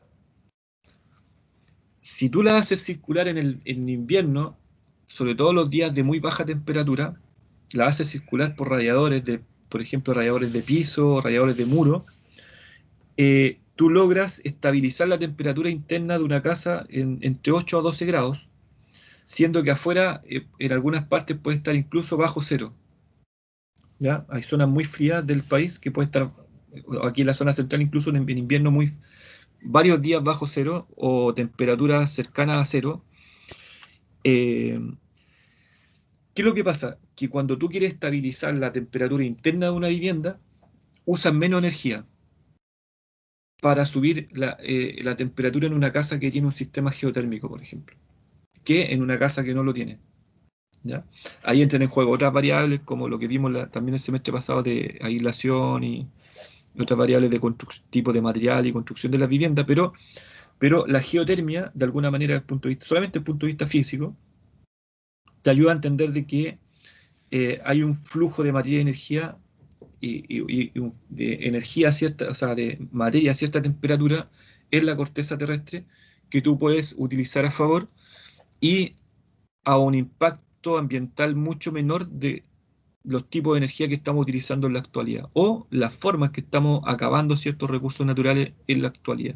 Si tú la haces circular en invierno, sobre todo los días de muy baja temperatura, la haces circular por radiadores por ejemplo, radiadores de piso, radiadores de muro, tú logras estabilizar la temperatura interna de una casa entre 8 a 12 grados, siendo que afuera, en algunas partes, puede estar incluso bajo cero, ¿ya? Hay zonas muy frías del país que puede estar, aquí en la zona central, incluso en invierno, varios días bajo cero o temperaturas cercanas a cero. ¿Qué es lo que pasa? Que cuando tú quieres estabilizar la temperatura interna de una vivienda, usas menos energía para subir la temperatura en una casa que tiene un sistema geotérmico, por ejemplo, que en una casa que no lo tiene, ¿ya? Ahí entran en juego otras variables, como lo que vimos también el semestre pasado de aislación y otras variables de tipo de material y construcción de la vivienda, pero la geotermia, de alguna manera, solamente desde el punto de vista físico, te ayuda a entender de que hay un flujo de materia y energía de energía cierta, o sea, de materia a cierta temperatura en la corteza terrestre que tú puedes utilizar a favor y a un impacto ambiental mucho menor de los tipos de energía que estamos utilizando en la actualidad o las formas que estamos acabando ciertos recursos naturales en la actualidad.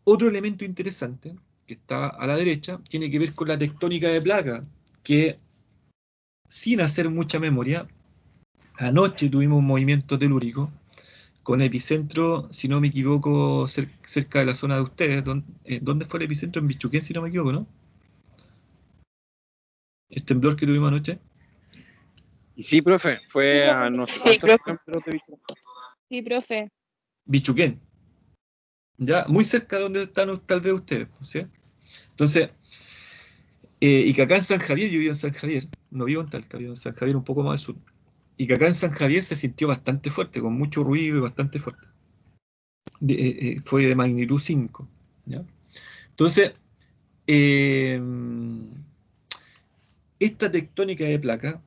Otro elemento interesante que está a la derecha tiene que ver con la tectónica de placas, que sin hacer mucha memoria, anoche tuvimos un movimiento telúrico con epicentro, si no me equivoco, cerca de la zona de ustedes. ¿Dónde fue el epicentro? En Bichuquén, si no me equivoco, ¿no? El temblor que tuvimos anoche. Y sí, profe, fue a no sé cuántos kilómetros de Bichuquén. Sí, profe. Bichuquén. Ya, muy cerca de donde están tal vez ustedes, ¿sí? Entonces, y que acá en San Javier, yo vivo en San Javier, no vivo en Talca, vivo en San Javier un poco más al sur. Y que acá en San Javier se sintió bastante fuerte, con mucho ruido y bastante fuerte. Fue de magnitud 5, ¿ya? Entonces, esta tectónica de placa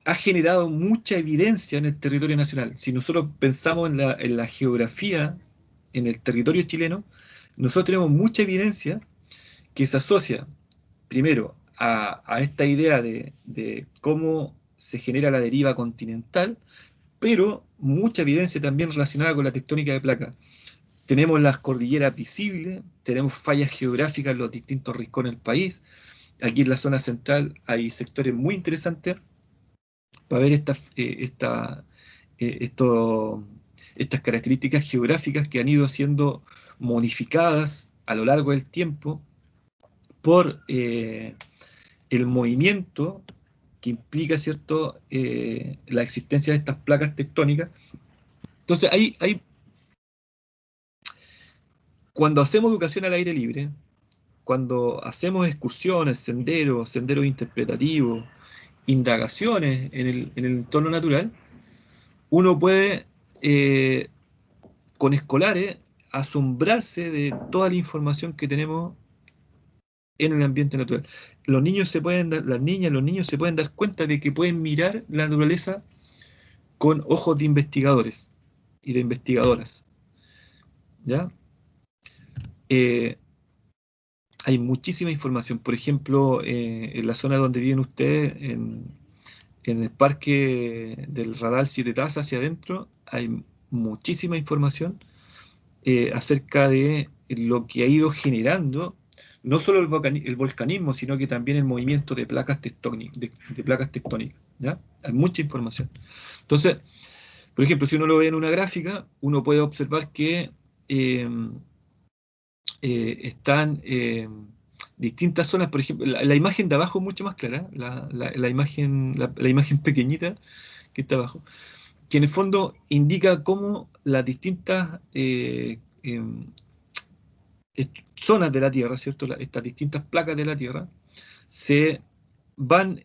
ha generado mucha evidencia en el territorio nacional. Si nosotros pensamos en la geografía, en el territorio chileno, nosotros tenemos mucha evidencia que se asocia, primero, a esta idea de cómo se genera la deriva continental, pero mucha evidencia también relacionada con la tectónica de placas. Tenemos las cordilleras visibles, tenemos fallas geográficas en los distintos rincones del país. Aquí en la zona central hay sectores muy interesantes para ver estas características geográficas que han ido siendo modificadas a lo largo del tiempo por el movimiento que implica, ¿cierto?, la existencia de estas placas tectónicas. Entonces, cuando hacemos educación al aire libre, cuando hacemos excursiones, senderos interpretativos, indagaciones en el entorno natural, uno puede, con escolares, asombrarse de toda la información que tenemos en el ambiente natural. Las niñas, los niños se pueden dar cuenta de que pueden mirar la naturaleza con ojos de investigadores y de investigadoras, ¿ya? Hay muchísima información. Por ejemplo, en la zona donde viven ustedes, en el parque del Radal Siete Tazas hacia adentro, hay muchísima información acerca de lo que ha ido generando no solo el volcanismo, sino que también el movimiento de placas tectónicas, de placas tectónicas, ¿ya? Hay mucha información. Entonces, por ejemplo, si uno lo ve en una gráfica, uno puede observar que están distintas zonas. Por ejemplo, la imagen de abajo es mucho más clara, la imagen pequeñita que está abajo, que en el fondo indica cómo las distintas zonas de la Tierra, ¿cierto? Estas distintas placas de la Tierra se van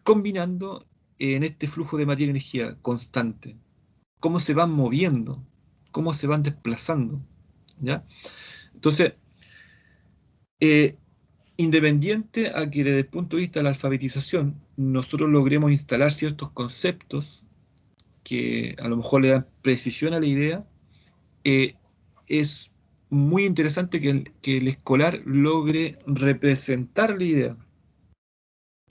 combinando en este flujo de materia y energía constante, cómo se van moviendo, cómo se van desplazando, ¿ya? Entonces, independiente a que desde el punto de vista de la alfabetización nosotros logremos instalar ciertos conceptos que a lo mejor le dan precisión a la idea, es muy interesante que el escolar logre representar la idea.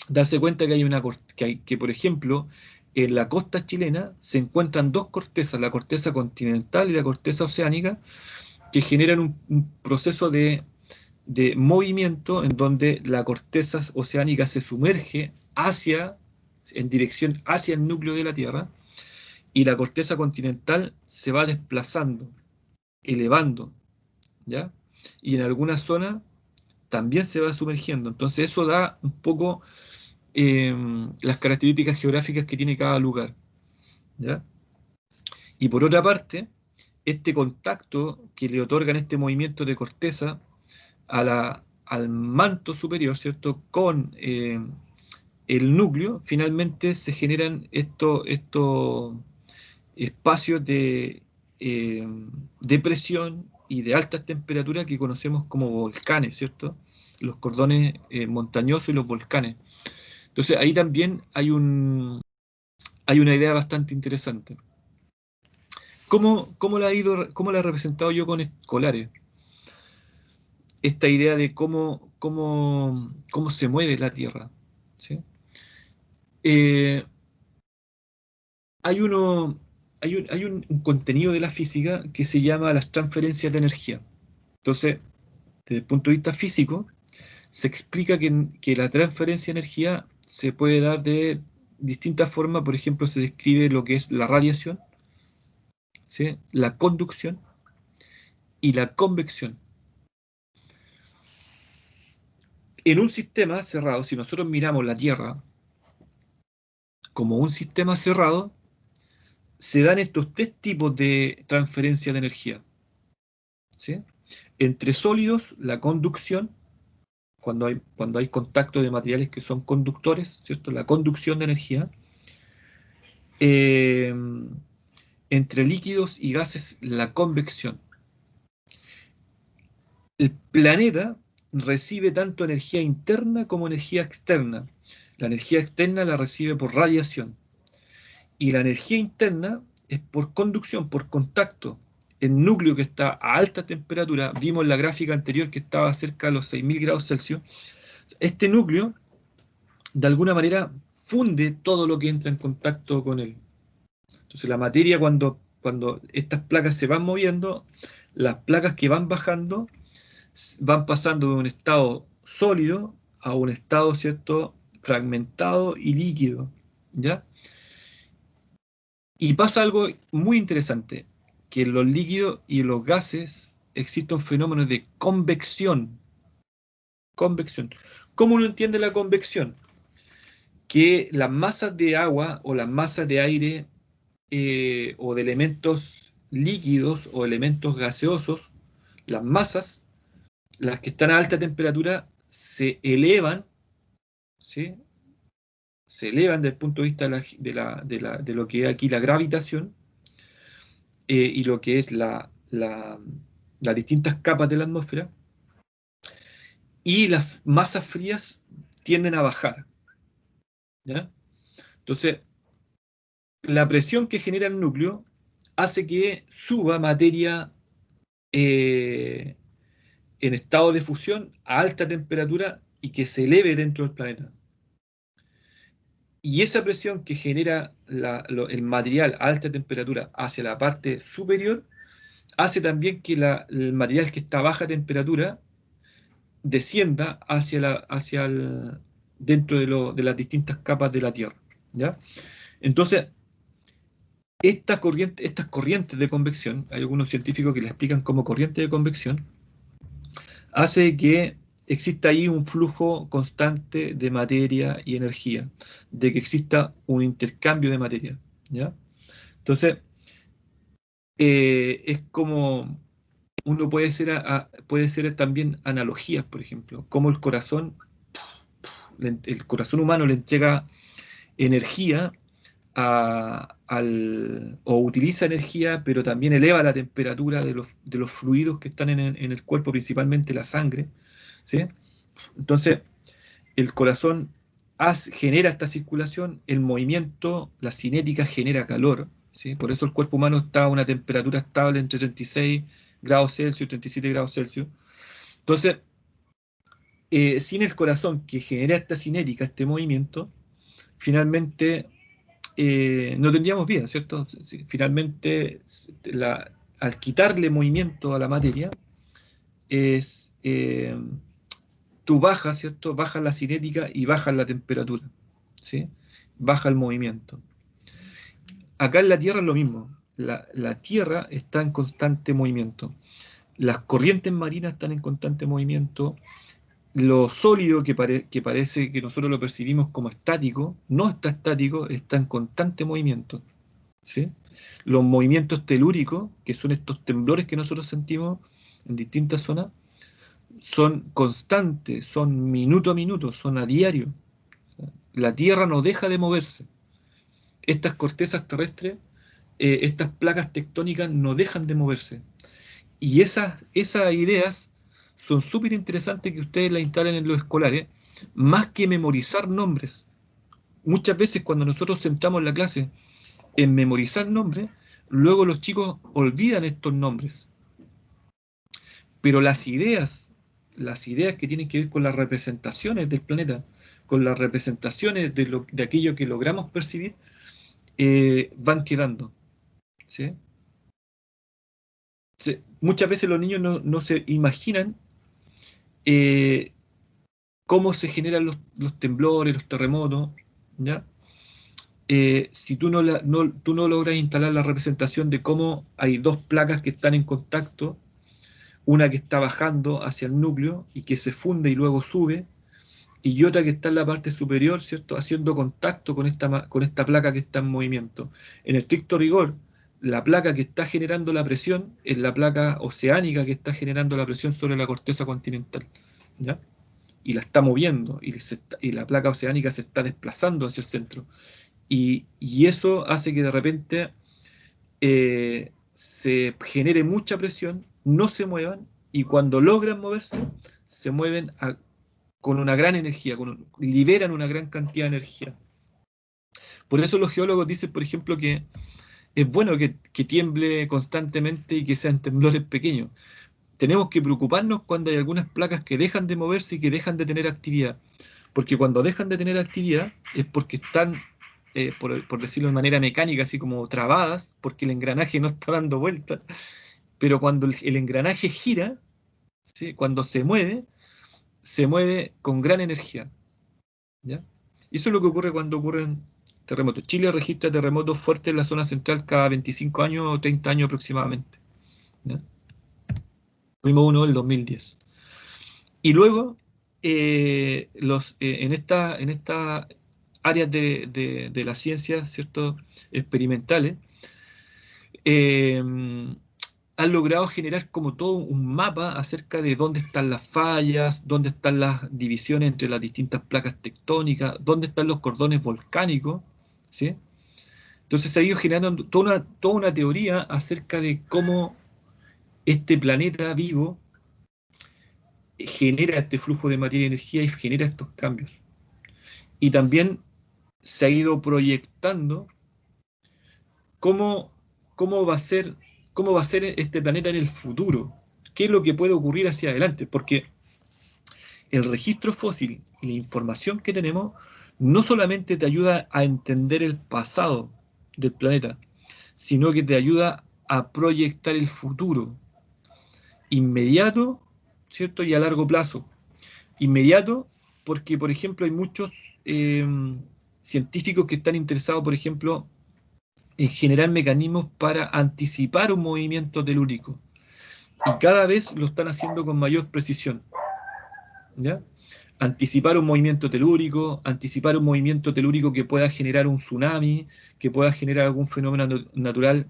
Darse cuenta que que, por ejemplo, en la costa chilena se encuentran dos cortezas, la corteza continental y la corteza oceánica, que generan un proceso de movimiento en donde la corteza oceánica se sumerge en dirección hacia el núcleo de la Tierra, y la corteza continental se va desplazando, elevando, ¿ya? Y en algunas zonas también se va sumergiendo. Entonces eso da un poco las características geográficas que tiene cada lugar, ¿ya? Y por otra parte, este contacto que le otorgan este movimiento de corteza al manto superior, ¿cierto? Con el núcleo, finalmente se generan estos espacios de presión y de altas temperaturas que conocemos como volcanes, ¿cierto? Los cordones montañosos y los volcanes. Entonces ahí también hay una idea bastante interesante. ¿Cómo la he representado yo con escolares? Esta idea de cómo se mueve la Tierra, ¿sí? Eh, hay un contenido de la física que se llama las transferencias de energía. Entonces, desde el punto de vista físico, se explica que la transferencia de energía se puede dar de distintas formas. Por ejemplo, se describe lo que es la radiación, ¿sí? La conducción y la convección. En un sistema cerrado, si nosotros miramos la Tierra como un sistema cerrado, se dan estos tres tipos de transferencia de energía, ¿sí? Entre sólidos, la conducción, cuando hay contacto de materiales que son conductores, ¿cierto? La conducción de energía. Eh, Entre líquidos y gases, la convección. El planeta recibe tanto energía interna como energía externa. La energía externa la recibe por radiación, y la energía interna es por conducción, por contacto. El núcleo, que está a alta temperatura, vimos en la gráfica anterior que estaba cerca de los 6000 grados Celsius. Este núcleo, de alguna manera, funde todo lo que entra en contacto con él. Entonces la materia, cuando estas placas se van moviendo, las placas que van bajando van pasando de un estado sólido a un estado, ¿cierto?, fragmentado y líquido, ¿ya? Y pasa algo muy interesante, que en los líquidos y en los gases existe un fenómeno de convección. Convección. ¿Cómo uno entiende la convección? Que las masas de agua o las masas de aire o de elementos líquidos o elementos gaseosos, las masas, las que están a alta temperatura, se elevan, ¿sí? Se elevan desde el punto de vista de lo que es aquí la gravitación, y lo que es las distintas capas de la atmósfera, y las masas frías tienden a bajar, ¿ya? Entonces, la presión que genera el núcleo hace que suba materia en estado de fusión a alta temperatura y que se eleve dentro del planeta. Y esa presión que genera el material a alta temperatura hacia la parte superior hace también que el material que está a baja temperatura descienda dentro de las distintas capas de la Tierra, ¿ya? Entonces, estas corrientes de convección, hay algunos científicos que la explican como corriente de convección, hace que exista ahí un flujo constante de materia y energía, de que exista un intercambio de materia, ¿ya? Entonces, es como uno puede hacer también analogías, por ejemplo, como el corazón humano le entrega energía o utiliza energía, pero también eleva la temperatura de los fluidos que están en el cuerpo, principalmente la sangre, ¿sí? Entonces, el corazón genera esta circulación, el movimiento, la cinética genera calor, ¿sí? Por eso el cuerpo humano está a una temperatura estable entre 36 grados Celsius y 37 grados Celsius. Entonces, sin el corazón que genera esta cinética, este movimiento, finalmente no tendríamos vida, ¿cierto? Finalmente, al quitarle movimiento a la materia, tú bajas, ¿cierto? Bajas la cinética y bajas la temperatura, ¿sí? Baja el movimiento. Acá en la Tierra es lo mismo. La Tierra está en constante movimiento. Las corrientes marinas están en constante movimiento. Lo sólido que parece que nosotros lo percibimos como estático, no está estático, está en constante movimiento, ¿sí? Los movimientos telúricos, que son estos temblores que nosotros sentimos en distintas zonas, son constantes, son minuto a minuto, son a diario. La Tierra no deja de moverse. Estas cortezas terrestres, estas placas tectónicas no dejan de moverse. Y esas ideas son súper interesantes que ustedes las instalen en los escolares, más que memorizar nombres. Muchas veces cuando nosotros centramos la clase en memorizar nombres, luego los chicos olvidan estos nombres. Pero las ideas que tienen que ver con las representaciones del planeta, con las representaciones de aquello que logramos percibir, van quedando, ¿sí? Muchas veces los niños no se imaginan cómo se generan los temblores, los terremotos, ¿ya? Si tú no logras instalar la representación de cómo hay dos placas que están en contacto, una que está bajando hacia el núcleo y que se funde y luego sube, y otra que está en la parte superior, ¿cierto?, haciendo contacto con esta placa que está en movimiento. En el estricto rigor, la placa que está generando la presión es la placa oceánica que está generando la presión sobre la corteza continental, ¿ya? Y la está moviendo, y la placa oceánica se está desplazando hacia el centro. Y eso hace que de repente se genere mucha presión, no se muevan, y cuando logran moverse, se mueven con una gran energía, liberan una gran cantidad de energía. Por eso los geólogos dicen, por ejemplo, que es bueno que tiemble constantemente y que sean temblores pequeños. Tenemos que preocuparnos cuando hay algunas placas que dejan de moverse y que dejan de tener actividad. Porque cuando dejan de tener actividad es porque están, por decirlo de manera mecánica, así como trabadas, porque el engranaje no está dando vuelta. Pero cuando el engranaje gira, ¿sí?, cuando se mueve con gran energía, ¿ya? Y eso es lo que ocurre cuando ocurren terremotos. Chile registra terremotos fuertes en la zona central cada 25 años o 30 años aproximadamente, ¿ya? Tuvimos uno en el 2010. Y luego, en estas áreas de la ciencia, ¿cierto?, experimentales, han logrado generar como todo un mapa acerca de dónde están las fallas, dónde están las divisiones entre las distintas placas tectónicas, dónde están los cordones volcánicos, ¿sí? Entonces se ha ido generando toda una teoría acerca de cómo este planeta vivo genera este flujo de materia y energía y genera estos cambios. Y también se ha ido proyectando cómo cómo va a ser este planeta en el futuro, qué es lo que puede ocurrir hacia adelante, porque el registro fósil y la información que tenemos no solamente te ayuda a entender el pasado del planeta, sino que te ayuda a proyectar el futuro inmediato, ¿cierto? Y a largo plazo. Inmediato porque, por ejemplo, hay muchos científicos que están interesados, por ejemplo, en generar mecanismos para anticipar un movimiento telúrico. Y cada vez lo están haciendo con mayor precisión, ¿ya? Anticipar un movimiento telúrico que pueda generar un tsunami, que pueda generar algún fenómeno natural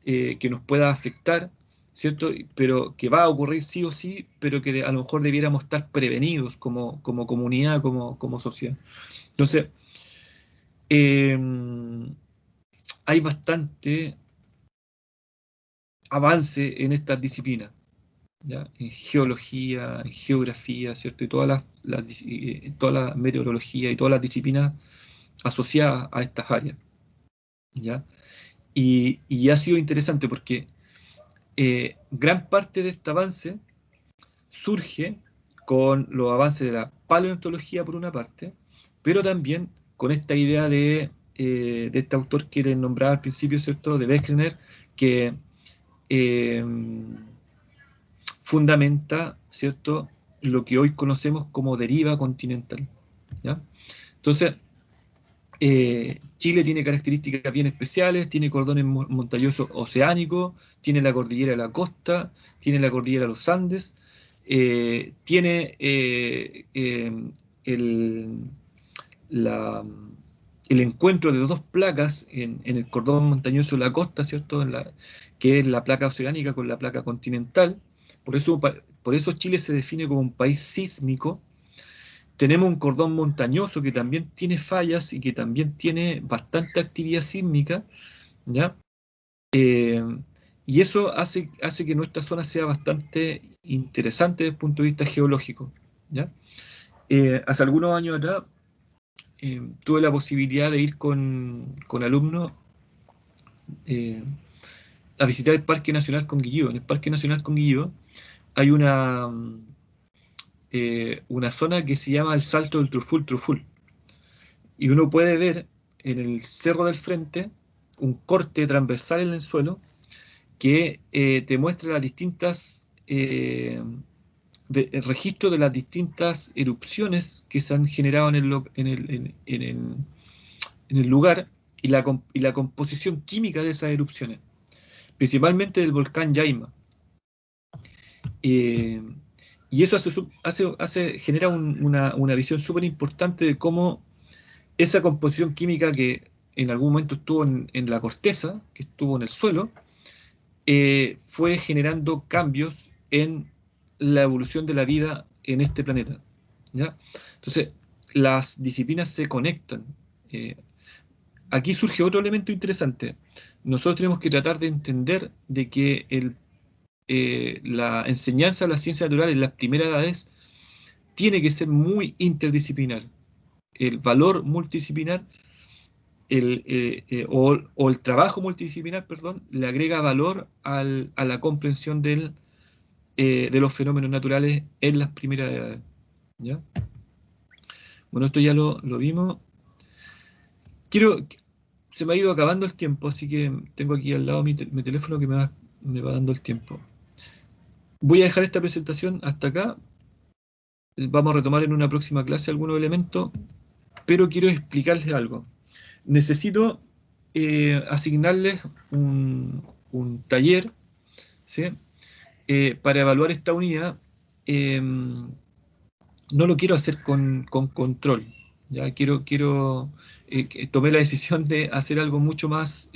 que nos pueda afectar, ¿cierto? Pero que va a ocurrir sí o sí, pero que a lo mejor debiéramos estar prevenidos como comunidad, como sociedad. Entonces, eh, hay bastante avance en estas disciplinas, ¿ya? En geología, en geografía, ¿cierto? Y toda la meteorología y todas las disciplinas asociadas a estas áreas, ¿ya? Y ha sido interesante porque gran parte de este avance surge con los avances de la paleontología por una parte, pero también con esta idea de este autor que les nombraba al principio, ¿cierto? De Wegener, que eh, fundamenta, ¿cierto?, lo que hoy conocemos como deriva continental, ¿ya? Entonces, Chile tiene características bien especiales, tiene cordones montañosos oceánicos, tiene la cordillera de la costa, tiene la cordillera de los Andes, tiene el, la- el encuentro de dos placas en el cordón montañoso de la costa, ¿cierto? Que es la placa oceánica con la placa continental. Por eso Chile se define como un país sísmico. Tenemos un cordón montañoso que también tiene fallas y que también tiene bastante actividad sísmica, ¿ya? Eh, y eso hace que nuestra zona sea bastante interesante desde el punto de vista geológico, ¿ya? Hace algunos años atrás tuve la posibilidad de ir con alumnos eh, a visitar el Parque Nacional Conguillío. En el Parque Nacional Conguillío hay una zona que se llama el Salto del Truful. Y uno puede ver en el cerro del frente un corte transversal en el suelo que te muestra las distintas el registro de las distintas erupciones que se han generado en el lugar y la composición química de esas erupciones, principalmente del volcán Yaima. Eh, y eso genera una visión súper importante de cómo esa composición química que en algún momento estuvo en la corteza, que estuvo en el suelo, fue generando cambios en la evolución de la vida en este planeta, ¿ya? Entonces, las disciplinas se conectan. Aquí surge otro elemento interesante. Nosotros tenemos que tratar de entender de que la enseñanza de las ciencias naturales en las primeras edades tiene que ser muy interdisciplinar. El valor multidisciplinar o el trabajo multidisciplinar, perdón, le agrega valor a la comprensión de los fenómenos naturales en las primeras edades, ¿ya? Bueno, esto ya lo vimos. Se me ha ido acabando el tiempo, así que tengo aquí al lado mi teléfono que me va dando el tiempo. Voy a dejar esta presentación hasta acá. Vamos a retomar en una próxima clase algunos elementos, pero quiero explicarles algo. Necesito asignarles un taller, ¿sí? Para evaluar esta unidad. No lo quiero hacer con control. Ya tomé la decisión de hacer algo mucho más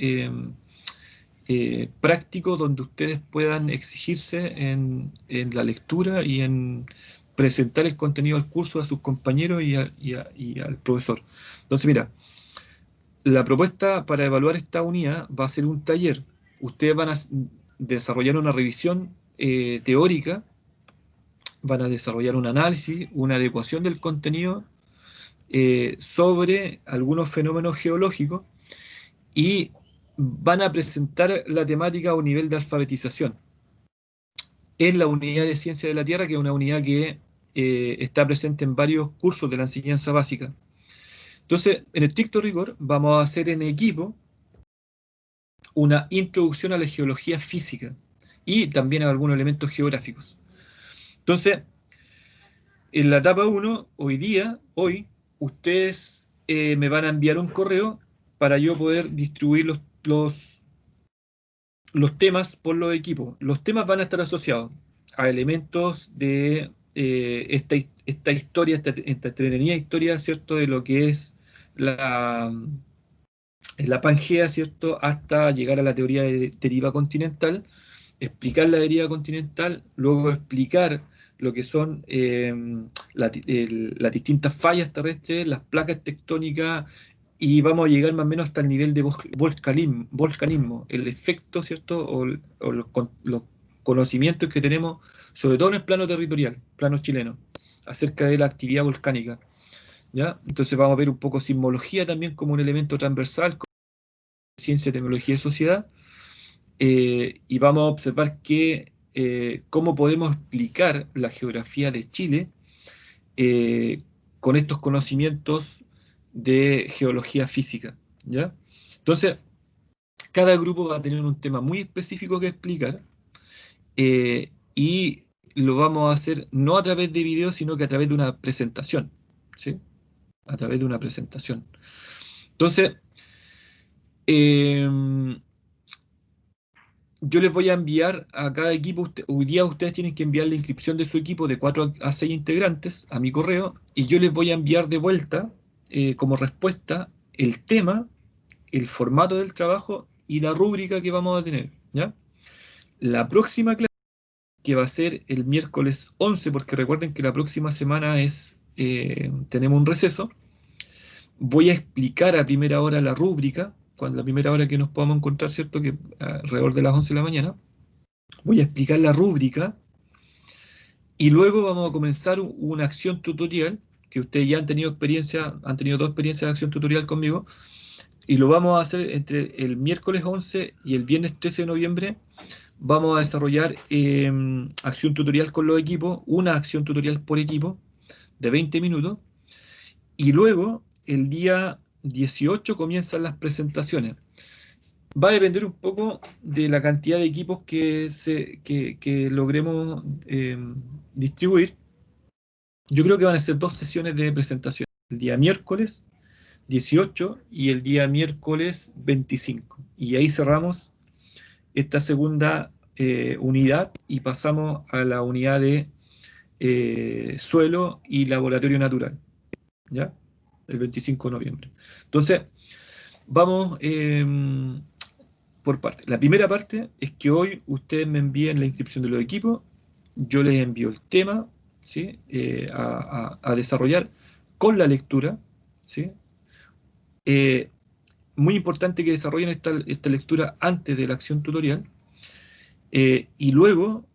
práctico, donde ustedes puedan exigirse en la lectura y en presentar el contenido del curso a sus compañeros y al profesor. Entonces, mira, la propuesta para evaluar esta unidad va a ser un taller. Ustedes van a desarrollar una revisión teórica, van a desarrollar un análisis, una adecuación del contenido sobre algunos fenómenos geológicos y van a presentar la temática a un nivel de alfabetización en la unidad de Ciencia de la Tierra, que es una unidad que está presente en varios cursos de la enseñanza básica. Entonces, en estricto rigor, vamos a hacer en equipo una introducción a la geología física y también a algunos elementos geográficos. Entonces, en la etapa 1, hoy, ustedes me van a enviar un correo para yo poder distribuir los temas por los equipos. Los temas van a estar asociados a elementos de esta historia, esta entretenida historia, ¿cierto? De lo que es la Pangea, ¿cierto? Hasta llegar a la teoría de deriva continental, explicar la deriva continental, luego explicar lo que son las distintas fallas terrestres, las placas tectónicas, y vamos a llegar más o menos hasta el nivel de volcanismo, el efecto, ¿cierto? O los conocimientos que tenemos, sobre todo en el plano territorial, plano chileno, acerca de la actividad volcánica, ¿ya? Entonces vamos a ver un poco sismología también como un elemento transversal, como ciencia, tecnología y sociedad, y vamos a observar cómo podemos explicar la geografía de Chile con estos conocimientos de geología física, ¿ya? Entonces, cada grupo va a tener un tema muy específico que explicar, y lo vamos a hacer no a través de videos, sino que a través de una presentación, ¿sí? A través de una presentación. Entonces, yo les voy a enviar a cada equipo, hoy día ustedes tienen que enviar la inscripción de su equipo de 4 a 6 integrantes a mi correo, y yo les voy a enviar de vuelta, como respuesta, el tema, el formato del trabajo y la rúbrica que vamos a tener, ¿ya? La próxima clase, que va a ser el miércoles 11, porque recuerden que la próxima semana tenemos un receso, voy a explicar a primera hora la rúbrica, cuando la primera hora que nos podamos encontrar, ¿cierto? Que alrededor de las 11 de la mañana, voy a explicar la rúbrica, y luego vamos a comenzar una acción tutorial, que ustedes ya han tenido 2 experiencias de acción tutorial conmigo, y lo vamos a hacer entre el miércoles 11 y el viernes 13 de noviembre. Vamos a desarrollar acción tutorial con los equipos, una acción tutorial por equipo de 20 minutos, y luego el día 18 comienzan las presentaciones. Va a depender un poco de la cantidad de equipos que logremos distribuir. Yo creo que van a ser 2 sesiones de presentación, el día miércoles 18 y el día miércoles 25. Y ahí cerramos esta segunda unidad y pasamos a la unidad de suelo y laboratorio natural, ¿ya? El 25 de noviembre. Entonces, vamos por partes. La primera parte es que hoy ustedes me envíen la inscripción de los equipos, yo les envío el tema, ¿sí? A desarrollar con la lectura, ¿sí? Muy importante que desarrollen esta lectura antes de la acción tutorial, y luego,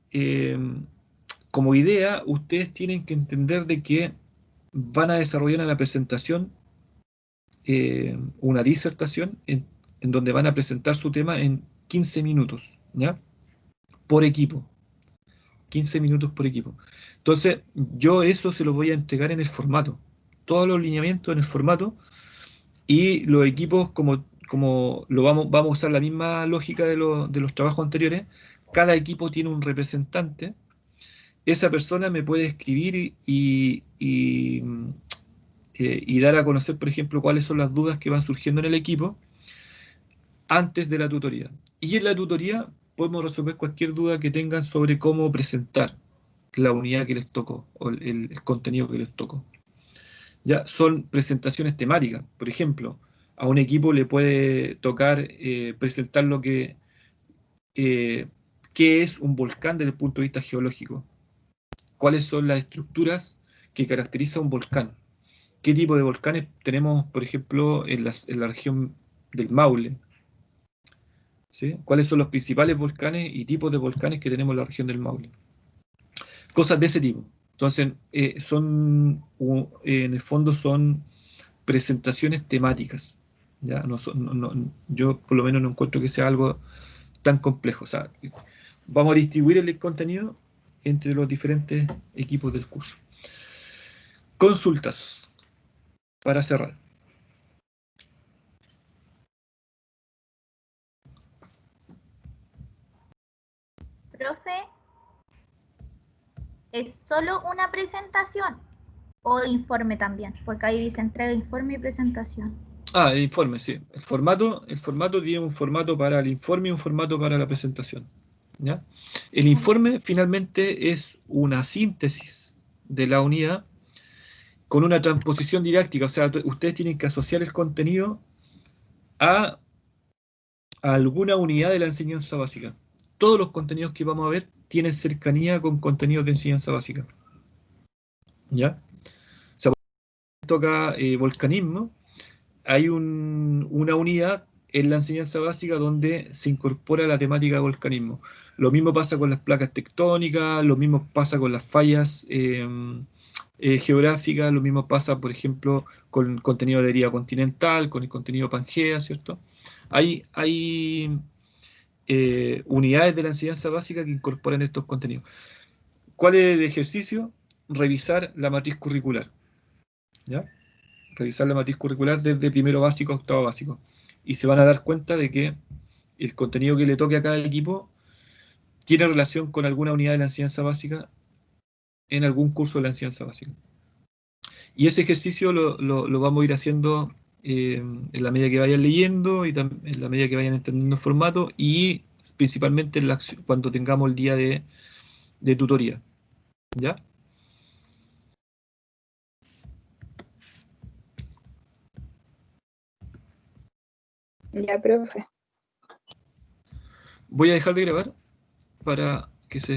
como idea, ustedes tienen que entender de que van a desarrollar en la presentación una disertación en donde van a presentar su tema en 15 minutos, ¿ya? Por equipo. 15 minutos por equipo. Entonces, yo eso se lo voy a entregar en el formato. Todos los lineamientos en el formato, y los equipos, como vamos a usar la misma lógica de los trabajos anteriores, cada equipo tiene un representante. Esa persona me puede escribir y dar a conocer, por ejemplo, cuáles son las dudas que van surgiendo en el equipo antes de la tutoría. Y en la tutoría podemos resolver cualquier duda que tengan sobre cómo presentar la unidad que les tocó o el contenido que les tocó. Ya son presentaciones temáticas. Por ejemplo, a un equipo le puede tocar presentar qué es un volcán desde el punto de vista geológico. ¿Cuáles son las estructuras que caracterizan un volcán? ¿Qué tipo de volcanes tenemos, por ejemplo, en la región del Maule? ¿Sí? ¿Cuáles son los principales volcanes y tipos de volcanes que tenemos en la región del Maule? Cosas de ese tipo. Entonces, en el fondo son presentaciones temáticas, ¿ya? Yo por lo menos no encuentro que sea algo tan complejo. O sea, vamos a distribuir el contenido entre los diferentes equipos del curso. Consultas para cerrar. Profe, ¿es solo una presentación o informe también? Porque ahí dice entrega, informe y presentación. Ah, el informe, sí. El formato tiene un formato para el informe y un formato para la presentación. ¿Ya? El informe finalmente es una síntesis de la unidad con una transposición didáctica. O sea, ustedes tienen que asociar el contenido a alguna unidad de la enseñanza básica. Todos los contenidos que vamos a ver tienen cercanía con contenidos de enseñanza básica. ¿Ya? O sea, por ejemplo, acá volcanismo, hay una unidad en la enseñanza básica donde se incorpora la temática de volcanismo. Lo mismo pasa con las placas tectónicas, lo mismo pasa con las fallas geográficas, lo mismo pasa, por ejemplo, con el contenido de deriva continental, con el contenido Pangea, ¿cierto? Hay unidades de la enseñanza básica que incorporan estos contenidos. ¿Cuál es el ejercicio? Revisar la matriz curricular. ¿Ya? Revisar la matriz curricular desde primero básico a octavo básico. Y se van a dar cuenta de que el contenido que le toque a cada equipo tiene relación con alguna unidad de la enseñanza básica en algún curso de la enseñanza básica. Y ese ejercicio lo vamos a ir haciendo en la medida que vayan leyendo y en la medida que vayan entendiendo el formato y principalmente cuando tengamos el día de tutoría. ¿Ya? Ya, profe. Voy a dejar de grabar para que se